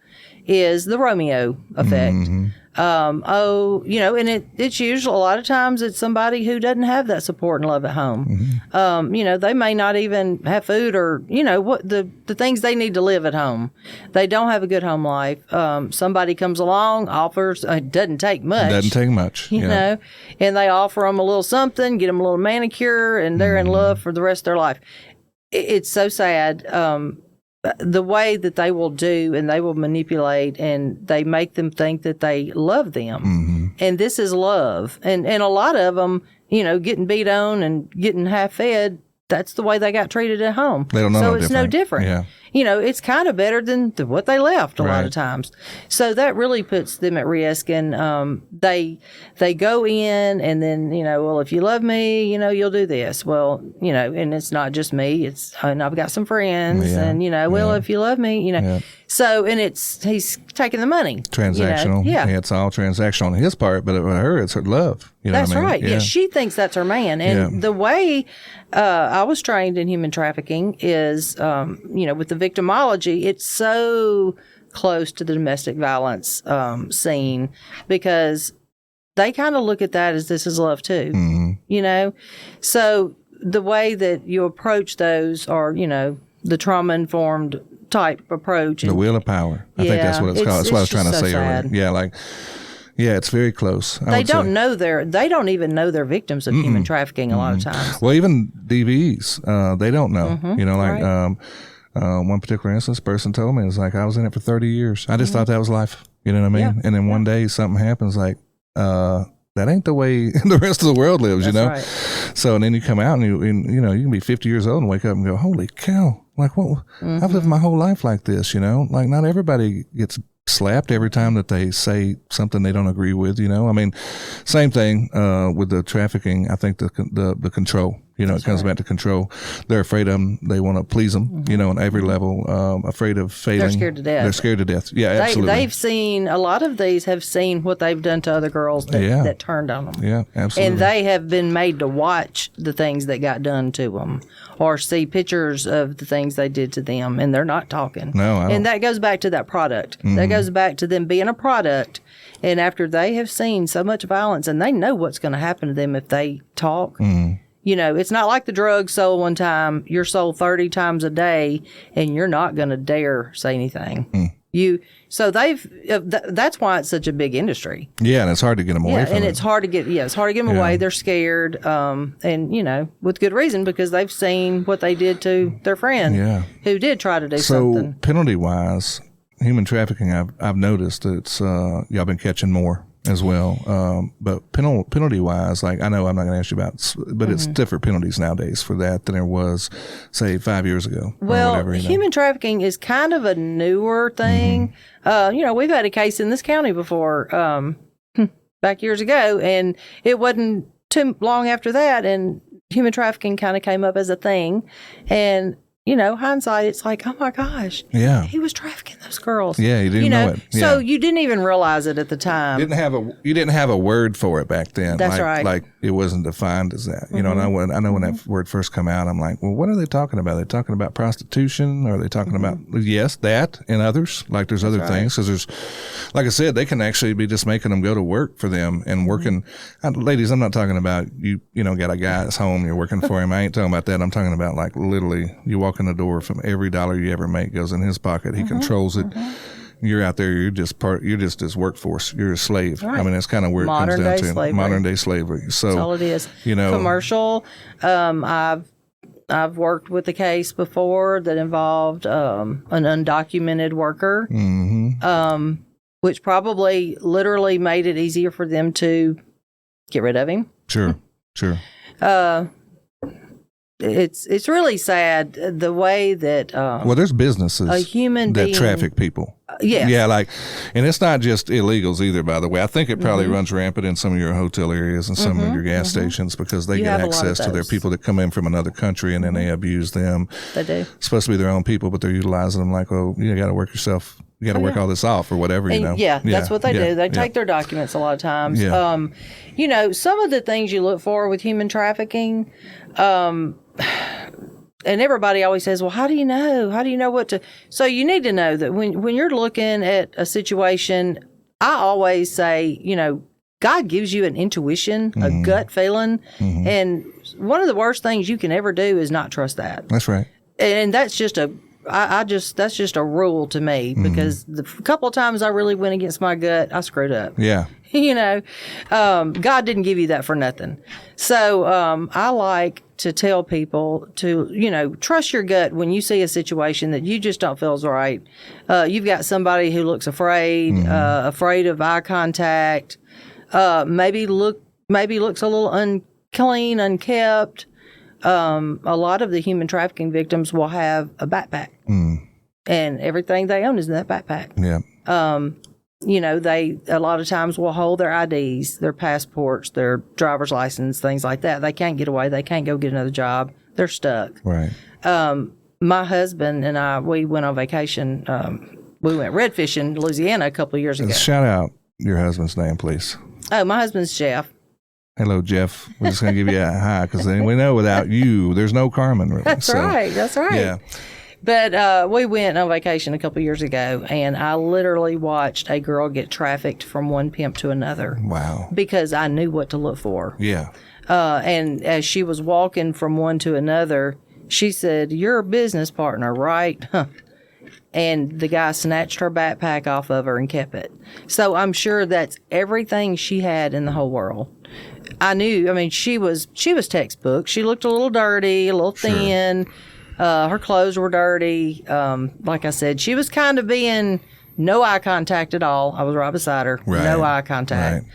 is the Romeo effect. Mm-hmm. And it's usually a lot of times it's somebody who doesn't have that support and love at home. Mm-hmm. They may not even have food or, what the things they need to live at home. They don't have a good home life. Somebody comes along, offers, it doesn't take much. Doesn't take much. You know, and they offer them a little something, get them a little manicure, and they're in love for the rest of their life. It's so sad. The way that they will do and they will manipulate and they make them think that they love them. Mm-hmm. And this is love. And a lot of them, getting beat on and getting half fed, that's the way they got treated at home. They don't know so it's no different. Yeah. It's kind of better than what they left a lot of times. So that really puts them at risk. And they go in and then, well, if you love me, you'll do this. Well, and it's not just me. And I've got some friends and, well, if you love me, So, and he's taking the money. Transactional. Yeah. It's all transactional on his part, but with her, it's her love. That's what I mean? right. Yeah. She thinks that's her man. And the way I was trained in human trafficking is, with the victimology, it's so close to the domestic violence scene because they kind of look at that as this is love too. Mm-hmm. So the way that you approach those are, the trauma-informed type approach. The wheel of power. I think that's what it's called. That's what I was trying to say earlier. Yeah, it's very close. They don't even know they're victims of human trafficking a lot of times. Well, even DVs, they don't know. Right. One particular instance, person told me, it's like, I was in it for 30 years. I just thought that was life. You know what I mean? Yeah. And then one day something happens like, that ain't the way the rest of the world lives, Right. So, and then you come out and you can be 50 years old and wake up and go, holy cow, like what? I've lived my whole life like this, like not everybody gets slapped every time that they say something they don't agree with, I mean, same thing, with the trafficking. I think the control, it comes back to control. They're afraid of them. They want to please them, on every level, afraid of failing. They're scared to death. They're scared to death. Yeah, absolutely. They've seen, a lot of these have seen what they've done to other girls that turned on them. Yeah, absolutely. And they have been made to watch the things that got done to them or see pictures of the things they did to them, and they're not talking. No, I don't. And that goes back to that product. That goes back to them being a product. And after they have seen so much violence, and they know what's going to happen to them if they talk. It's not like the drugs sold one time. You're sold 30 times a day, and you're not going to dare say anything. So that's why it's such a big industry. Yeah, and it's hard to get them away from it. And it's hard to get them away. They're scared, and with good reason because they've seen what they did to their friend who did try to do something. So penalty-wise, human trafficking, I've noticed it's y'all been catching more as well. But penalty-wise, like I know I'm not going to ask you about, but it's different penalties nowadays for that than there was, say, 5 years ago. Well, or whatever, human trafficking is kind of a newer thing. We've had a case in this county before, back years ago, and it wasn't too long after that, and human trafficking kind of came up as a thing, and hindsight, it's like, oh my gosh, he was trafficking those girls. Yeah, you didn't know it. Yeah. So you didn't even realize it at the time. You didn't have a word for it back then. That's right. Like it wasn't defined as that. And I know when that word first come out, I'm like, well, what are they talking about? Are they talking about prostitution? Or are they talking about yes, that and others? Like there's other things because there's, like I said, they can actually be just making them go to work for them and working. Ladies, I'm not talking about you got a guy that's home, you're working for him. I ain't talking about that. I'm talking about like literally you walk in the door, from every dollar you ever make goes in his pocket. He controls it. You're out there. You're just his workforce. You're a slave. Right. I mean, that's kind of where it comes down to. Slavery. Modern day slavery. So that's all it is. Commercial. I've worked with a case before that involved an undocumented worker, which probably literally made it easier for them to get rid of him. Sure. It's really sad the way that there's businesses a human that being, traffic people. Yeah, and it's not just illegals either. By the way, I think it probably runs rampant in some of your hotel areas and some of your gas stations because they get access to their people that come in from another country and then they abuse them. They do. It's supposed to be their own people, but they're utilizing them like, oh, you got to work yourself. You got to work all this off or whatever, that's what they do. They take their documents a lot of times. Yeah. Some of the things you look for with human trafficking, and everybody always says, well, how do you know? How do you know what to? So you need to know that when you're looking at a situation, I always say, God gives you an intuition, a gut feeling. And one of the worst things you can ever do is not trust that. That's right. And that's just that's just a rule to me because the couple of times I really went against my gut, I screwed up. Yeah. God didn't give you that for nothing. So I like to tell people to, trust your gut when you see a situation that you just don't feel is right. You've got somebody who looks afraid, afraid of eye contact, maybe looks a little unclean, unkept. A lot of the human trafficking victims will have a backpack, and everything they own is in that backpack. Yeah. They a lot of times will hold their IDs, their passports, their driver's license, things like that. They can't get away. They can't go get another job. They're stuck. Right. My husband and I, we went on vacation. We went red fishing in Louisiana a couple of years ago. Shout out your husband's name, please. Oh, my husband's Jeff. Hello, Jeff. We're just going to give you a hi because we know without you, there's no Carmen. Really. That's right. Yeah. But we went on vacation a couple of years ago, and I literally watched a girl get trafficked from one pimp to another. Wow. Because I knew what to look for. Yeah. And as she was walking from one to another, she said, "You're a business partner, right?" And the guy snatched her backpack off of her and kept it. So I'm sure that's everything she had in the whole world. I knew. I mean, she was textbook. She looked a little dirty, a little thin. Her clothes were dirty. Like I said, she was kind of being no eye contact at all. I was right beside her. Right. No eye contact.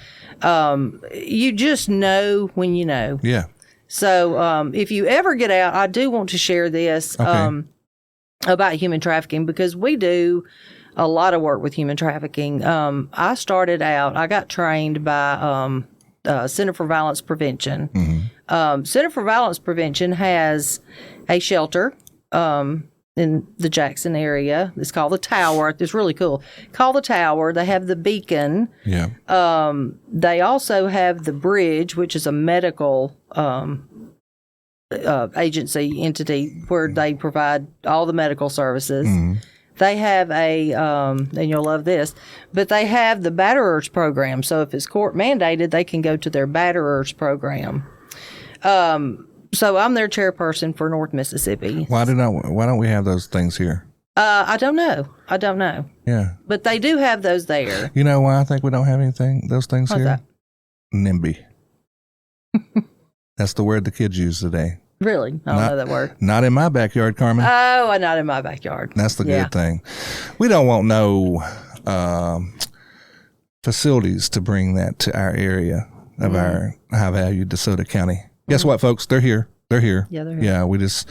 Right. You just know when you know. Yeah. So if you ever get out, I do want to share this about human trafficking because we do a lot of work with human trafficking. I started out, I got trained by Center for Violence Prevention. Center for Violence Prevention has a shelter in the Jackson area. It's called the Tower. It's really cool. Called the Tower. They have the Beacon. Yeah. They also have the Bridge, which is a medical agency entity where they provide all the medical services. They have and you'll love this, but they have the batterers program. So if it's court mandated, they can go to their batterers program. So I'm their chairperson for North Mississippi. Why don't we have those things here? I don't know. Yeah. But they do have those there. You know why I think we don't have those things What's here? That? NIMBY. That's the word the kids use today. Really? I don't know that word. Not in my backyard, Carmen. Oh, not in my backyard. That's the good thing. We don't want no facilities to bring that to our area of our high-valued DeSoto County. Guess what, folks? They're here. Yeah, they're here. Yeah, we just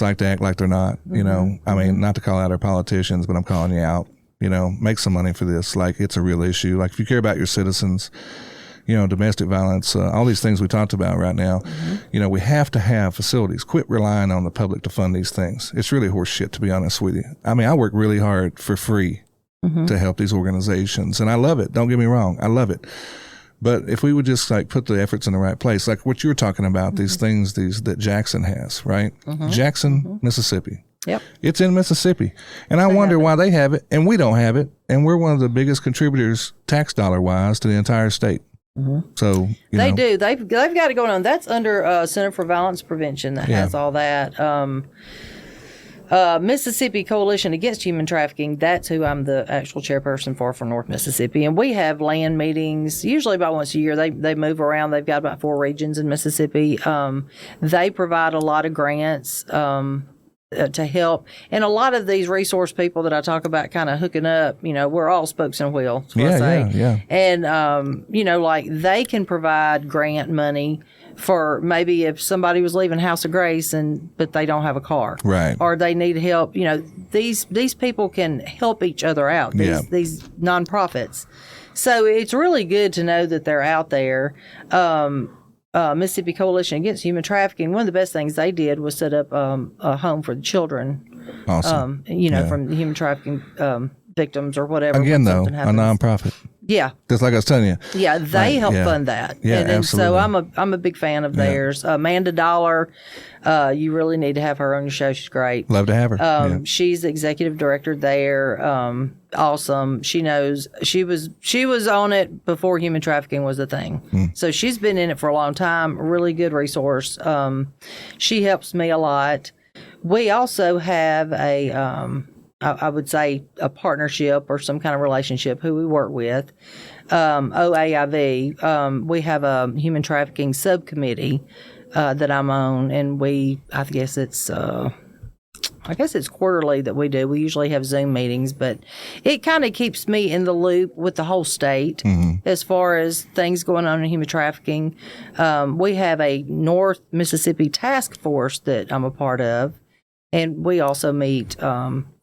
like to act like they're not. You know, I mean, not to call out our politicians, but I'm calling you out. You know, make some money for this. Like, it's a real issue. Like, if you care about your citizens, domestic violence, all these things we talked about right now. We have to have facilities. Quit relying on the public to fund these things. It's really horse shit, to be honest with you. I mean, I work really hard for free to help these organizations, and I love it. Don't get me wrong. I love it. But if we would just put the efforts in the right place, like what you were talking about, these things, that Jackson has, right? Jackson, Mississippi. Yep. It's in Mississippi. And I wonder why they have it and we don't have it. And we're one of the biggest contributors tax dollar wise to the entire state. So they do. They've got it going on. That's under Center for Violence Prevention that has all that. Mississippi Coalition Against Human Trafficking, that's who I'm the actual chairperson for North Mississippi. And we have land meetings, usually about once a year. They move around. They've got about 4 regions in Mississippi. They provide a lot of grants to help. And a lot of these resource people that I talk about kind of hooking up, we're all spokes in a wheel, that's what I say. Yeah. And, they can provide grant money for maybe if somebody was leaving House of Grace but they don't have a car, right? Or they need help. These people can help each other out. These nonprofits. So it's really good to know that they're out there. Mississippi Coalition Against Human Trafficking. One of the best things they did was set up a home for the children. Awesome. From the human trafficking victims or whatever. Again, though, a nonprofit. Yeah. Just like I was telling you. Yeah, they help fund that. Yeah, and absolutely. So I'm a big fan of theirs. Amanda Dollar, you really need to have her on your show. She's great. Love to have her. She's the executive director there. Awesome. She knows she was on it before human trafficking was a thing. So she's been in it for a long time. Really good resource. She helps me a lot. We also have I would say a partnership or some kind of relationship who we work with. OAIV, we have a human trafficking subcommittee that I'm on, and I guess it's quarterly that we do. We usually have Zoom meetings, but it kind of keeps me in the loop with the whole state as far as things going on in human trafficking. We have a North Mississippi task force that I'm a part of. And we also meet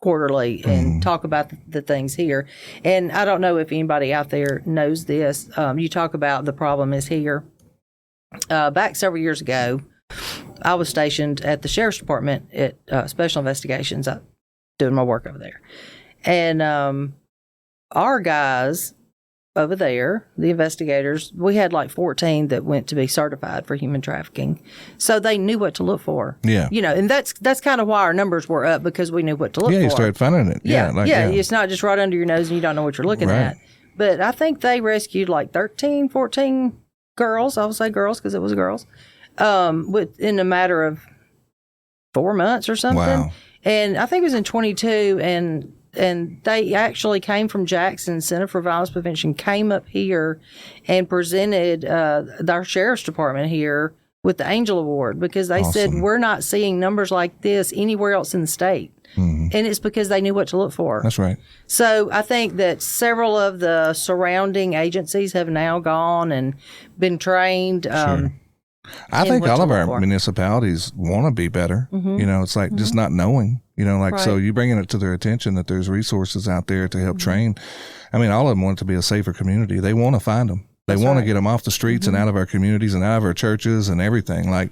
quarterly and talk about the things here. And I don't know if anybody out there knows this. You talk about the problem is here. Back several years ago, I was stationed at the Sheriff's Department at Special Investigations, doing my work over there. And our guys over there, the investigators, we had like 14 that went to be certified for human trafficking. So they knew what to look for. Yeah. And that's kind of why our numbers were up, because we knew what to look for. Yeah, you started finding it. Yeah. It's not just right under your nose and you don't know what you're looking at. But I think they rescued like 13, 14 girls. I will say girls because it was girls. In a matter of 4 months or something. Wow. And I think it was in 22, and they actually came from Jackson. Center for Violence Prevention came up here and presented our sheriff's department here with the Angel Award, because they said we're not seeing numbers like this anywhere else in the state. And it's because they knew what to look for. That's right. So I think that several of the surrounding agencies have now gone and been trained. Sure. I think all of our municipalities want to be better. It's like just not knowing, so you bringing it to their attention that there's resources out there to help train. I mean, all of them want it to be a safer community. They want to find them. They want to get them off the streets and out of our communities and out of our churches and everything. Like,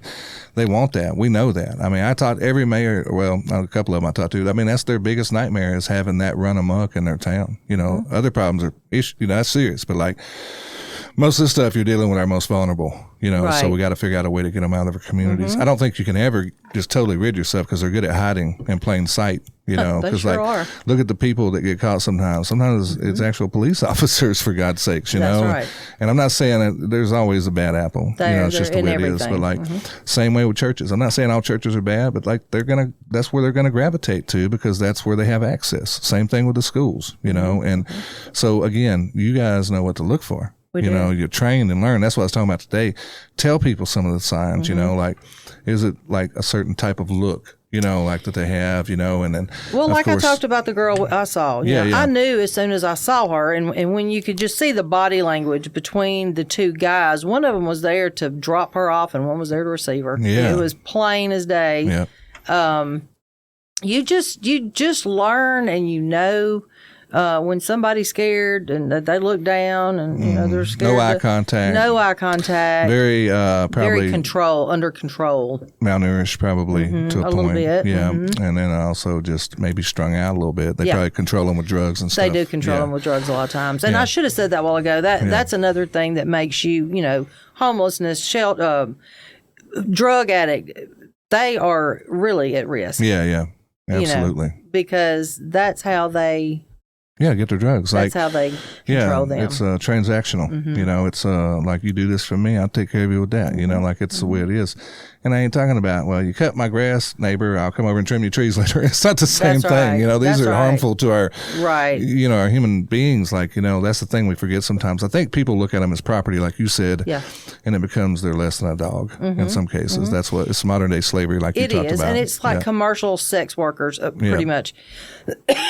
they want that. We know that. I mean, I taught every mayor, well, a couple of them I taught to. I mean, that's their biggest nightmare, is having that run amok in their town. Other problems are, that's serious, but like, most of the stuff you're dealing with are most vulnerable, so we got to figure out a way to get them out of our communities. I don't think you can ever just totally rid yourself, because they're good at hiding in plain sight, They sure are. Look at the people that get caught sometimes. Sometimes it's actual police officers, for God's sakes, That's right. And I'm not saying that there's always a bad apple, it's just the way it is. But like, same way with churches. I'm not saying all churches are bad, but like, that's where they're going to gravitate to, because that's where they have access. Same thing with the schools, and so again, you guys know what to look for. You're trained and learned. That's what I was talking about today. Tell people some of the signs, like, is it like a certain type of look, like that they have, and then. Well, like I talked about the girl I saw, I knew as soon as I saw her, and when you could just see the body language between the two guys, one of them was there to drop her off and one was there to receive her. Yeah. It was plain as day. Yeah. You just learn, and when somebody's scared and they look down and they're scared. No eye contact. No eye contact. Very probably under control. Malnourished probably to a point. Little bit. Yeah, and then also just maybe strung out a little bit. They probably control them with drugs and stuff. They do control them with drugs a lot of times. And I should have said that a while ago. That's another thing that makes you, homelessness, drug addict. They are really at risk. Yeah, absolutely. Because that's how they. Yeah, get their drugs. That's how they control them. It's transactional. It's like you do this for me, I'll take care of you with that. Like it's the way it is. And I ain't talking about, well, you cut my grass, neighbor, I'll come over and trim your trees later. It's not the same thing. These are harmful to our, our human beings. Like, that's the thing we forget sometimes. I think people look at them as property, like you said, and it becomes they're less than a dog in some cases. That's what it's modern day slavery, like you talked about. And it's like commercial sex workers, pretty much.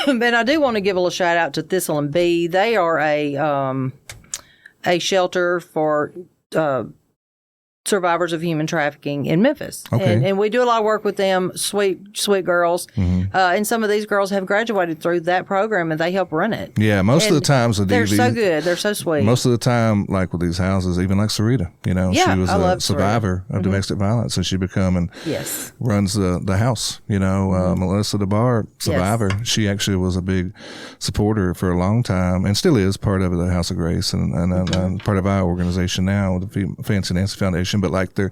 And I do want to give a little shout out to Thistle and Bee. They are a shelter for survivors of human trafficking in Memphis. Okay. And we do a lot of work with them, sweet girls. And some of these girls have graduated through that program and they help run it. Yeah, most of the times they're so good. They're so sweet. Most of the time, like with these houses, even like Sarita, she was a survivor of domestic violence, and she become and runs the house. Melissa DeBar, survivor, she actually was a big supporter for a long time and still is part of the House of Grace and part of our organization now, the Fancy Nancy Foundation. But like they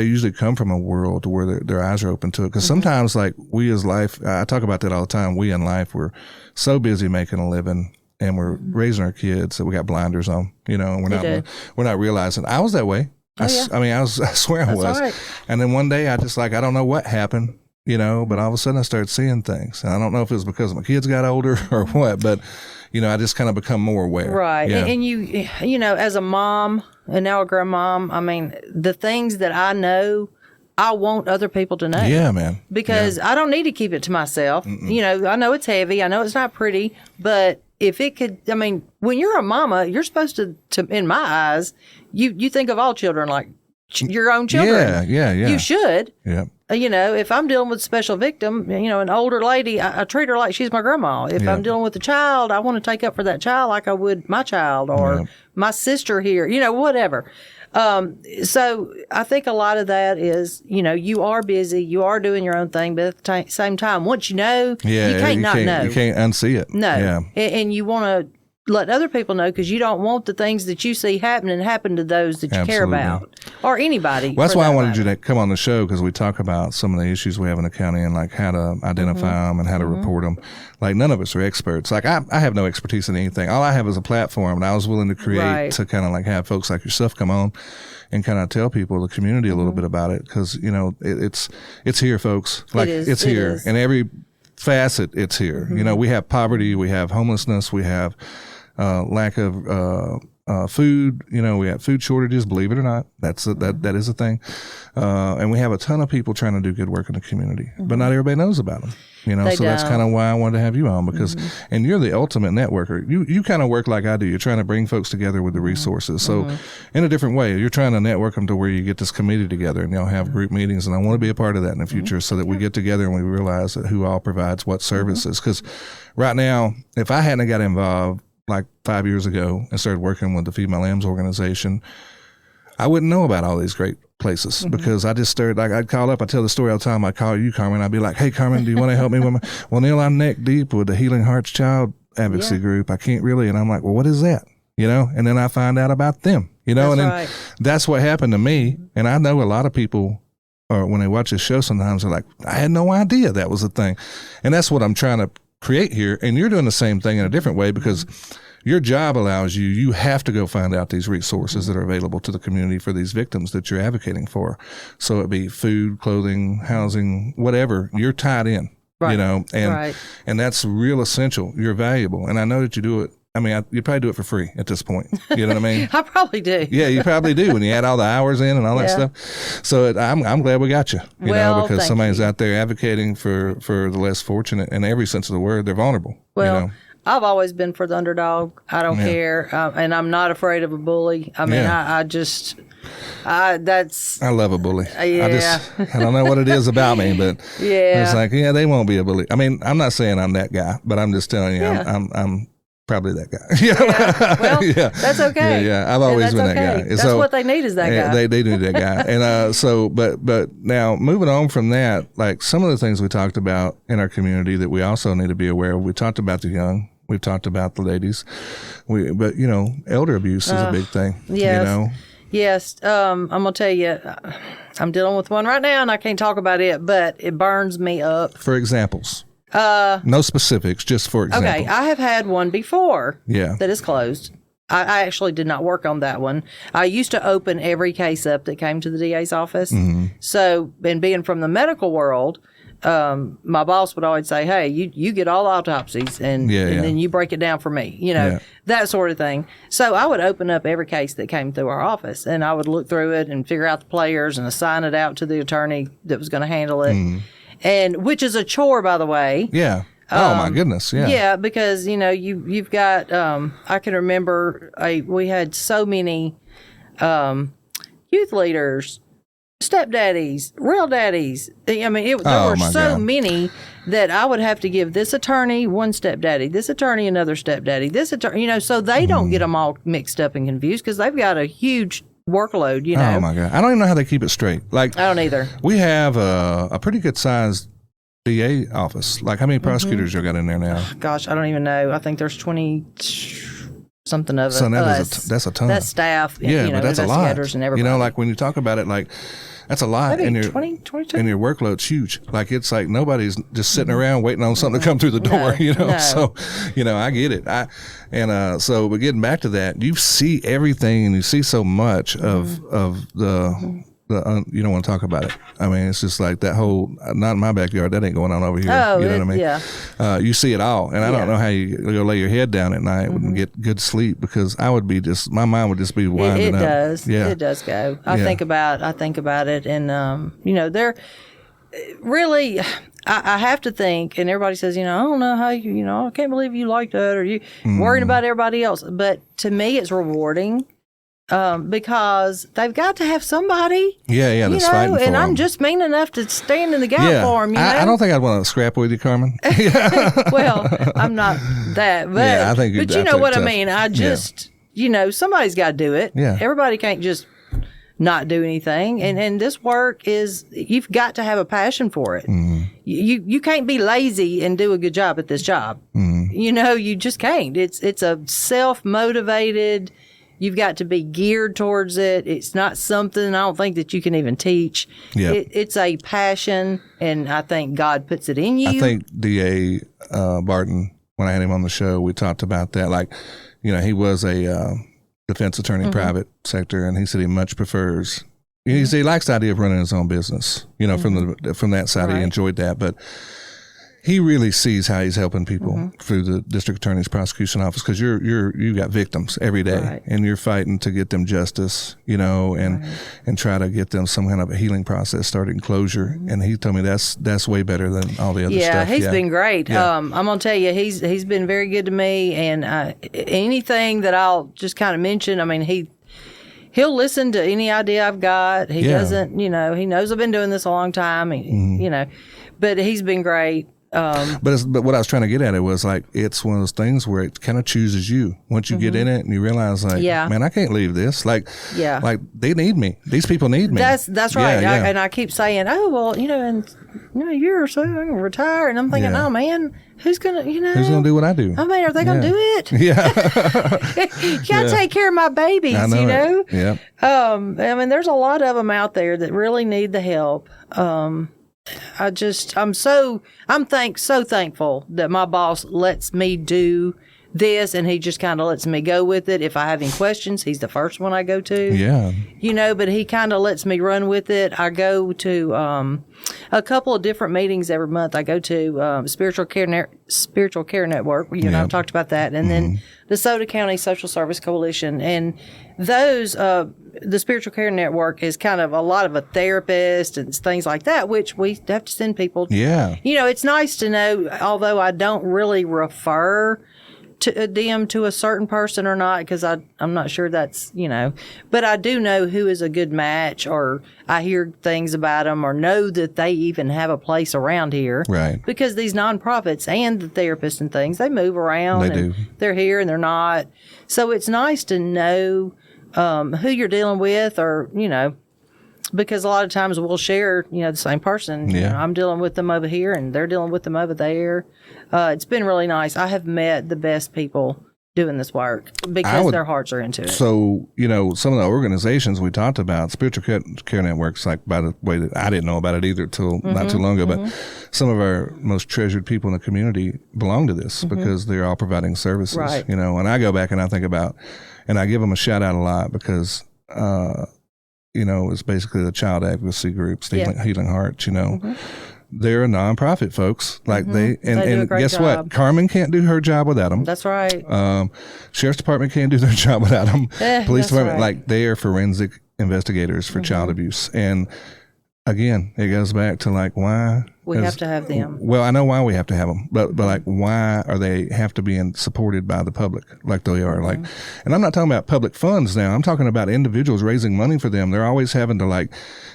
usually come from a world where their eyes are open to it. Because sometimes, like we as life, I talk about that all the time. We in life, we're so busy making a living and we're raising our kids that we got blinders on. And we're not realizing. I was that way. I swear I was. Right. And then one day I don't know what happened. But all of a sudden I started seeing things. And I don't know if it was because my kids got older or what, but I just kind of become more aware. Right. Yeah. And you as a mom and now a grandmom, I mean, the things that I know, I want other people to know. Yeah, man. Because I don't need to keep it to myself. Mm-mm. I know it's heavy. I know it's not pretty, but if it could, I mean, when you're a mama, you're supposed to in my eyes, you think of all children like your own children. Yeah. You should. Yeah. If I'm dealing with a special victim, an older lady, I treat her like she's my grandma. If I'm dealing with a child, I want to take up for that child like I would my child or my sister here, whatever. So I think a lot of that is, you are busy, you are doing your own thing, but at the same time, once you know, you can't not know. You can't unsee it. No. Yeah. And you want to let other people know because you don't want the things that you see happen to those that you care about or anybody. Well, that's why I wanted you to come on the show, because we talk about some of the issues we have in the county and like how to identify them and how to report them. Like none of us are experts. Like I have no expertise in anything. All I have is a platform, and I was willing to create to kind of like have folks like yourself come on and kind of tell people, the community, a little bit about it, because it's here, folks. Like it's here in every facet. It's here. We have poverty, we have homelessness, we have lack of food. We have food shortages, believe it or not. That is a thing. And we have a ton of people trying to do good work in the community, but not everybody knows about them. So that's kind of why I wanted to have you on, because and you're the ultimate networker. You kind of work like I do. You're trying to bring folks together with the resources. So in a different way, you're trying to network them to where you get this committee together and y'all have group meetings. And I want to be a part of that in the future, so that we get together and we realize that who all provides what services. Because right now, if I hadn't got involved like 5 years ago and started working with the Feed My Lambs organization, I wouldn't know about all these great places, because I just started, like I'd call up, I tell the story all the time, I'd call you, Carmen, I'd be like, hey, Carmen, do you want to help me with well, Neil, I'm neck deep with the Healing Hearts Child Advocacy group. I can't really, and I'm like, well, what is that? And then I find out about them, and then that's what happened to me. And I know a lot of people, or when they watch this show, sometimes they're like, I had no idea that was a thing. And that's what I'm trying to create here. And you're doing the same thing in a different way, because your job allows you have to go find out these resources that are available to the community for these victims that you're advocating for. So it be food, clothing, housing, whatever, you're tied in, and that's real essential. You're valuable. And I know that you do it. I mean, you probably do it for free at this point. You know what I mean? I probably do. Yeah, you probably do when you add all the hours in and all that stuff. So I'm glad we got you, because somebody's out there advocating for the less fortunate in every sense of the word. They're vulnerable. Well, I've always been for the underdog. I don't care, and I'm not afraid of a bully. I mean, I love a bully. Yeah. I don't know what it is about me, but it's like, they won't be a bully. I mean, I'm not saying I'm that guy, but I'm just telling you, I'm probably that guy. Well, that's okay. I've always been that guy. That's what they need is that guy. They need that guy. And but now moving on from that, like some of the things we talked about in our community that we also need to be aware of. We talked about the young. We've talked about the ladies. But elder abuse is a big thing. Yes. Yes. I'm going to tell you, I'm dealing with one right now and I can't talk about it, but it burns me up. For examples. No specifics, just for example. Okay, I have had one before that is closed. I actually did not work on that one. I used to open every case up that came to the DA's office. Mm-hmm. So, and being from the medical world, my boss would always say, hey, you get all autopsies and then you break it down for me, that sort of thing. So I would open up every case that came through our office and I would look through it and figure out the players and assign it out to the attorney that was going to handle it. Mm. And which is a chore, by the way. Yeah. Oh my goodness. Yeah. Yeah, because you've got. I can remember we had so many youth leaders, stepdaddies, real daddies. I mean, there were so many that I would have to give this attorney one stepdaddy, this attorney another stepdaddy, this attorney. So they don't get them all mixed up and confused because they've got a huge workload, Oh my God. I don't even know how they keep it straight. Like, I don't either. We have a pretty good sized DA office. Like, how many prosecutors you got in there now? Gosh, I don't even know. I think there's 20 something of so that's a ton. That's staff, but that's a lot. And everybody. Like when you talk about it, like that's a lot. Maybe and 22? And your workload's huge. Like it's like nobody's just sitting around waiting on something to come through the door, No. So, I get it. But getting back to that, you see everything and you see so much of the you don't want to talk about it. I mean, it's just like that whole, not in my backyard, that ain't going on over here. Oh, you know what I mean? Yeah. You see it all. And I don't know how you go lay your head down at night and get good sleep because I would be my mind would just be winding up. It does. Yeah. It does go. I think about it and, they're really, I have to think, and everybody says, I don't know how I can't believe you like that or you worrying about everybody else. But to me, it's rewarding. Because they've got to have somebody, that's fighting for and them. I'm just mean enough to stand in the gap for them. I don't think I'd want to scrap with you, Carmen. Well, I'm not that, but I think but you know what I mean. I just, somebody's got to do it. Yeah, everybody can't just not do anything, and this work is you've got to have a passion for it. Mm. You can't be lazy and do a good job at this job. Mm. You just can't. It's a self-motivated. You've got to be geared towards it. It's not something I don't think that you can even teach. Yep. It's a passion, and I think God puts it in you. I think D.A. Barton, when I had him on the show, we talked about that. Like, he was a defense attorney, private sector, and he said he much prefers. He said he likes the idea of running his own business. From that side, he enjoyed that, but. He really sees how he's helping people through the district attorney's prosecution office because you got victims every day and you're fighting to get them justice, and try to get them some kind of a healing process starting closure. And he told me that's way better than all the other stuff. Yeah, he's been great. Yeah. I'm gonna tell you, he's been very good to me. And anything that I'll just kind of mention, I mean, he'll listen to any idea I've got. He doesn't, he knows I've been doing this a long time. But he's been great. But what I was trying to get at it was like it's one of those things where it kind of chooses you once you get in it and you realize like man, I can't leave this like they need me, these people need me. That's right. And I keep saying, oh well, in a year or so I'm gonna retire, and I'm thinking, oh man, who's gonna do what I do? I mean, are they gonna do it? Yeah. You gotta take care of my babies. I know Yeah. I mean, there's a lot of them out there that really need the help. I'm so thankful that my boss lets me do this, and he just kind of lets me go with it. If I have any questions, he's the first one I go to. Yeah. But he kind of lets me run with it. I go to a couple of different meetings every month. I go to Spiritual Care Network. I've talked about that, and then the DeSoto County Social Service Coalition, and those the Spiritual Care Network is kind of a lot of a therapist and things like that, which we have to send people. Yeah. It's nice to know, although I don't really refer DM to a certain person or not, because I'm not sure that's, but I do know who is a good match, or I hear things about them, or know that they even have a place around here. Right. Because these nonprofits and the therapists and things, they move around. They do. They're here and they're not. So it's nice to know who you're dealing with, or, because a lot of times we'll share, the same person. Yeah. I'm dealing with them over here and they're dealing with them over there. It's been really nice. I have met the best people doing this work because their hearts are into it. So, some of the organizations we talked about, Spiritual Care Networks, like, by the way, that I didn't know about it either till not too long ago, but some of our most treasured people in the community belong to this because they're all providing services, right. And I go back and I think about, and I give them a shout out a lot because, it's basically the child advocacy groups, the Healing Hearts, They're a nonprofit, folks. Like they do a great guess job. What? Carmen can't do her job without them. That's right. Sheriff's Department can't do their job without them. Police Department, like, they are forensic investigators for child abuse. And again, it goes back to, like, why we have to have them. Well, I know why we have to have them, but like, why are they have to be supported by the public like they are? Like, and I'm not talking about public funds now. I'm talking about individuals raising money for them. They're always having to, like,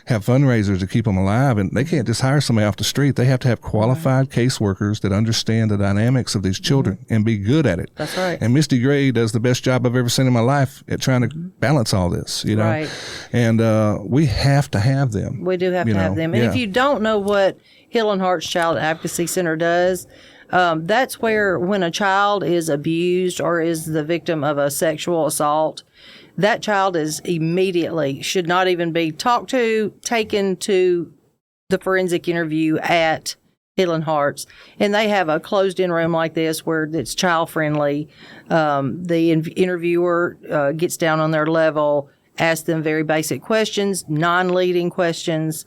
have fundraisers to keep them alive, and they can't just hire somebody off the street. They have to have qualified caseworkers that understand the dynamics of these children and be good at it. That's right. And Misty Gray does the best job I've ever seen in my life at trying to balance all this, Right. And we have to have them. We do have to have them. And if you don't know what Healing Hearts Child Advocacy Center does, that's where, when a child is abused or is the victim of a sexual assault, that child is immediately, should not even be talked to, taken to the forensic interview at Healing Hearts. And they have a closed-in room like this where it's child-friendly. The interviewer gets down on their level, asks them very basic questions, non-leading questions.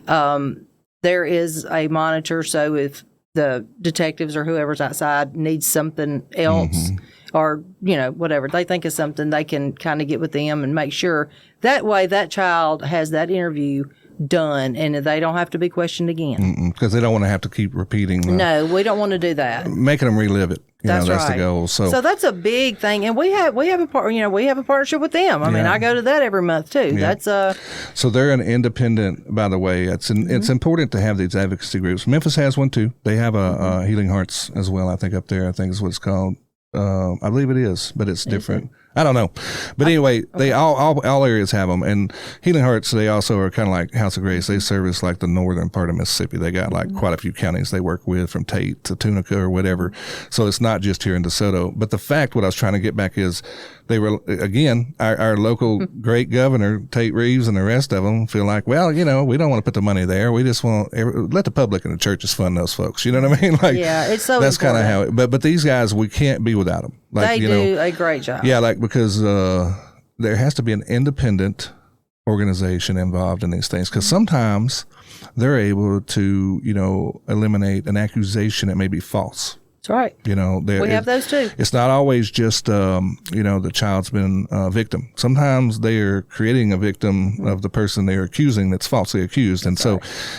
There is a monitor, so if the detectives or whoever's outside needs something else or, whatever, they think of something, they can kind of get with them and make sure. That way that child has that interview done and they don't have to be questioned again. Because they don't want to have to keep repeating. No, we don't want to do that. Making them relive it. That's right. the goal. So that's a big thing, and we have a partnership with them. I mean, I go to that every month too. Yeah. That's So they're an independent. By the way, it's important to have these advocacy groups. Memphis has one too. They have a Healing Hearts as well. I think up there. I think is what it's called. I believe it is, but it's different. I don't know. But anyway, they all areas have them. And Healing Hearts, they also are kind of like House of Grace. They service like the northern part of Mississippi. They got like quite a few counties they work with, from Tate to Tunica or whatever. So it's not just here in DeSoto. But the fact, what I was trying to get back is, they were, again, our local great governor, Tate Reeves, and the rest of them feel like, well, we don't want to put the money there. We just want to let the public and the churches fund those folks. You know what I mean? Like, it's so that's kind of how it, but these guys, we can't be without them. Like, they do a great job. Yeah, like, because there has to be an independent organization involved in these things, because sometimes they're able to, eliminate an accusation that may be false. That's right. We have those too. It's not always just, the child's been a victim. Sometimes they are creating a victim of the person they're accusing that's falsely accused. And so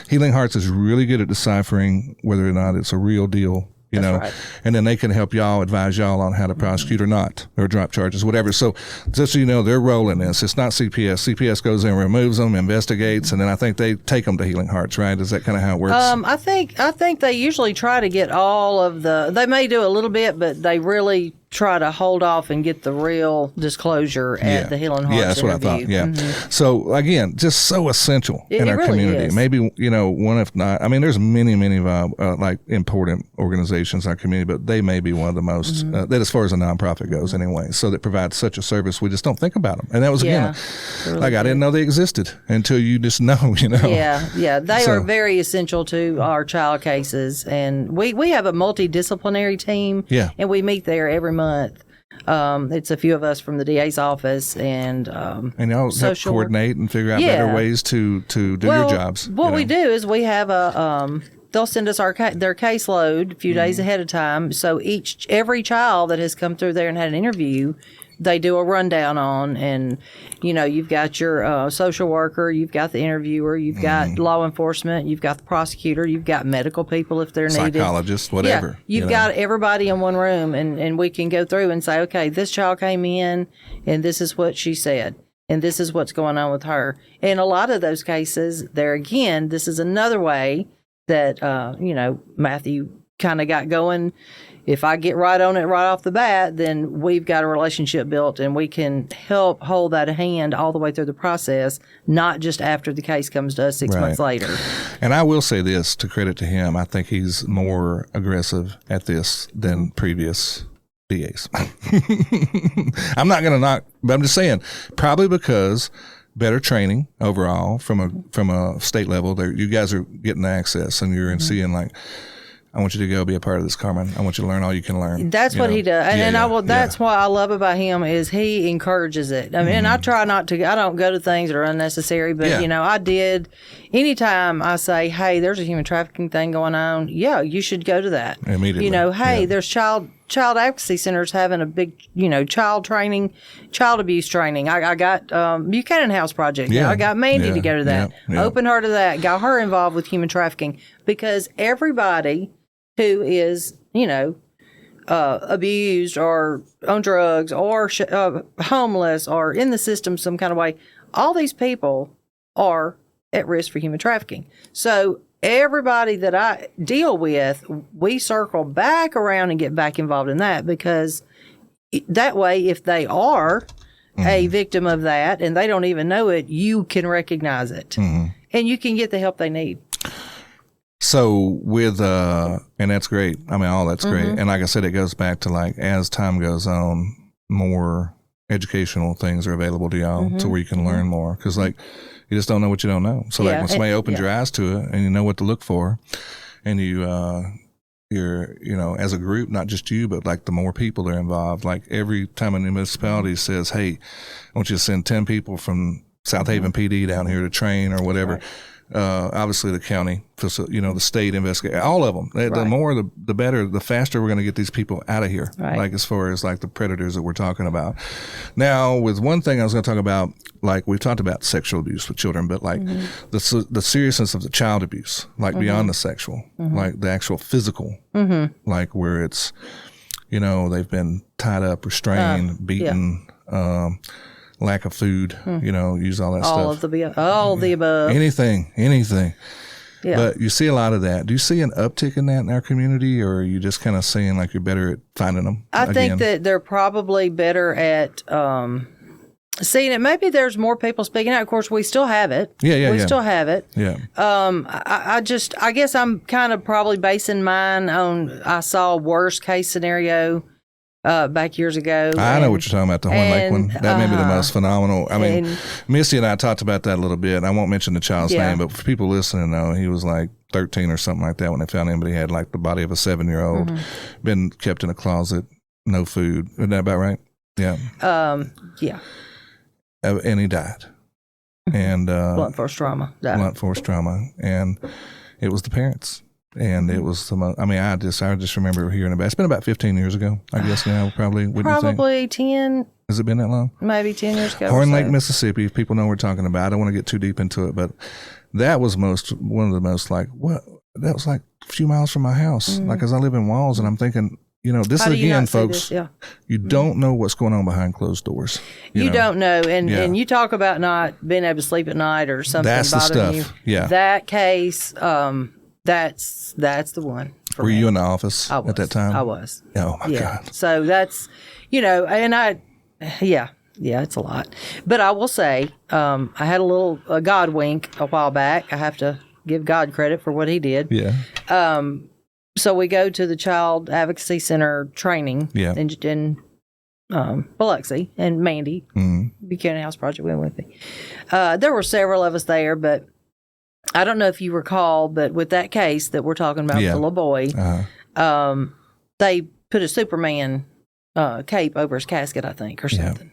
Healing Hearts is really good at deciphering whether or not it's a real deal. Right. And then they can help y'all, advise y'all on how to prosecute or not, or drop charges, whatever. So just so they're rolling this. It's not CPS. CPS goes in, removes them, investigates, and then I think they take them to Healing Hearts, right? Is that kind of how it works? I think they usually try to get all of they may do a little bit, but they really try to hold off and get the real disclosure at the Healing Hearts. Yeah, that's interview. What I thought. Yeah. So again, just so essential in our really community. is. Maybe one, if not. I mean, there's many like important organizations in our community, but they may be one of the most that, as far as a nonprofit goes, anyway. So that provides such a service, we just don't think about them. And that was again, really like, I didn't know they existed until you just know. Yeah. They are very essential to our child cases, and we have a multidisciplinary team. Yeah. And we meet there every month. It's a few of us from the DA's office, and y'all help coordinate and figure out better ways to do your jobs. What we do is we have they'll send us their caseload a few days ahead of time. So every child that has come through there and had an interview, they do a rundown on, and you've got your social worker, you've got the interviewer, you've got law enforcement, you've got the prosecutor, you've got medical people if they're needed, psychologists, whatever. Yeah, you've got everybody in one room, and we can go through and say, okay, this child came in, and this is what she said, and this is what's going on with her. In a lot of those cases, there again, this is another way that Matthew kind of got going. If I get right on it right off the bat, then we've got a relationship built, and we can help hold that hand all the way through the process, not just after the case comes to us 6 months later. And I will say this, to credit to him, I think he's more aggressive at this than previous DAs. I'm not going to knock, but I'm just saying, probably because better training overall from a state level. You guys are getting access, and you're seeing like, I want you to go be a part of this, Carmen. I want you to learn all you can learn. That's what he does. And that's what I love about him is he encourages it. I mean, and I try not to, I don't go to things that are unnecessary, but I did. Anytime I say, hey, there's a human trafficking thing going on, you should go to that. Immediately. Hey, there's child advocacy centers having a big, child abuse training. I got Buchanan House Project. Yeah. I got Mandy to go to that. Open her to that. Got her involved with human trafficking, because everybody who is, abused or on drugs or homeless or in the system some kind of way, all these people are at risk for human trafficking. So everybody that I deal with, we circle back around and get back involved in that, because that way, if they are a victim of that and they don't even know it, you can recognize it and you can get the help they need. So with, and that's great. I mean, all that's great. And like I said, it goes back to like, as time goes on, more educational things are available to y'all to where you can learn more. Cause like, you just don't know what you don't know. So like when somebody opens your eyes to it and you know what to look for, and you're, as a group, not just you, but like the more people that are involved, like every time a municipality says, hey, I want you to send 10 people from South Haven PD down here to train or whatever. Right. Obviously the county, the state investigate, all of them. The more, the better, the faster we're going to get these people out of here. Right. Like as far as like the predators that we're talking about. Now, with one thing I was going to talk about, like we've talked about sexual abuse with children, but like the seriousness of the child abuse, like beyond the sexual, like the actual physical, like where it's, they've been tied up, restrained, beaten, lack of food, use all that stuff. All the above. Anything. Yeah. But you see a lot of that. Do you see an uptick in that in our community, or are you just kind of saying like you're better at finding them? I think that they're probably better at seeing it. Maybe there's more people speaking out. Of course, we still have it. We still have it. Yeah. I guess I'm kind of probably basing mine on, I saw a worst case scenario back years ago. I know what you're talking about, the Horn Lake one. That may be the most phenomenal. I mean, Missy and I talked about that a little bit. I won't mention the child's name, but for people listening, though, he was like 13 or something like that when they found him, but he had like the body of a 7-year-old, been kept in a closet, no food. Isn't that about right? Yeah. Yeah. And he died. And blunt force trauma. And it was the parents. And it was I just remember hearing about it. It's been about 15 years ago, I guess now, probably. Probably 10. Has it been that long? Maybe 10 years ago. Horn Lake, Mississippi, if people know what we're talking about. I don't want to get too deep into it, but that was one of the most like, what? That was like a few miles from my house. Like, as I live in Walls, and I'm thinking, this is again, folks, you don't know what's going on behind closed doors. You don't know. And you talk about not being able to sleep at night or something bothering you. Yeah. That case, that's the one. Were you in the office at that time? I was. Oh my God. So that's, and it's a lot. But I will say, I had a God wink a while back. I have to give God credit for what he did. Yeah. So we go to the Child Advocacy Center training in Biloxi, and Mandy, Buchanan House Project went with me. There were several of us there, but I don't know if you recall, but with that case that we're talking about, the little boy, they put a Superman cape over his casket, I think, or something.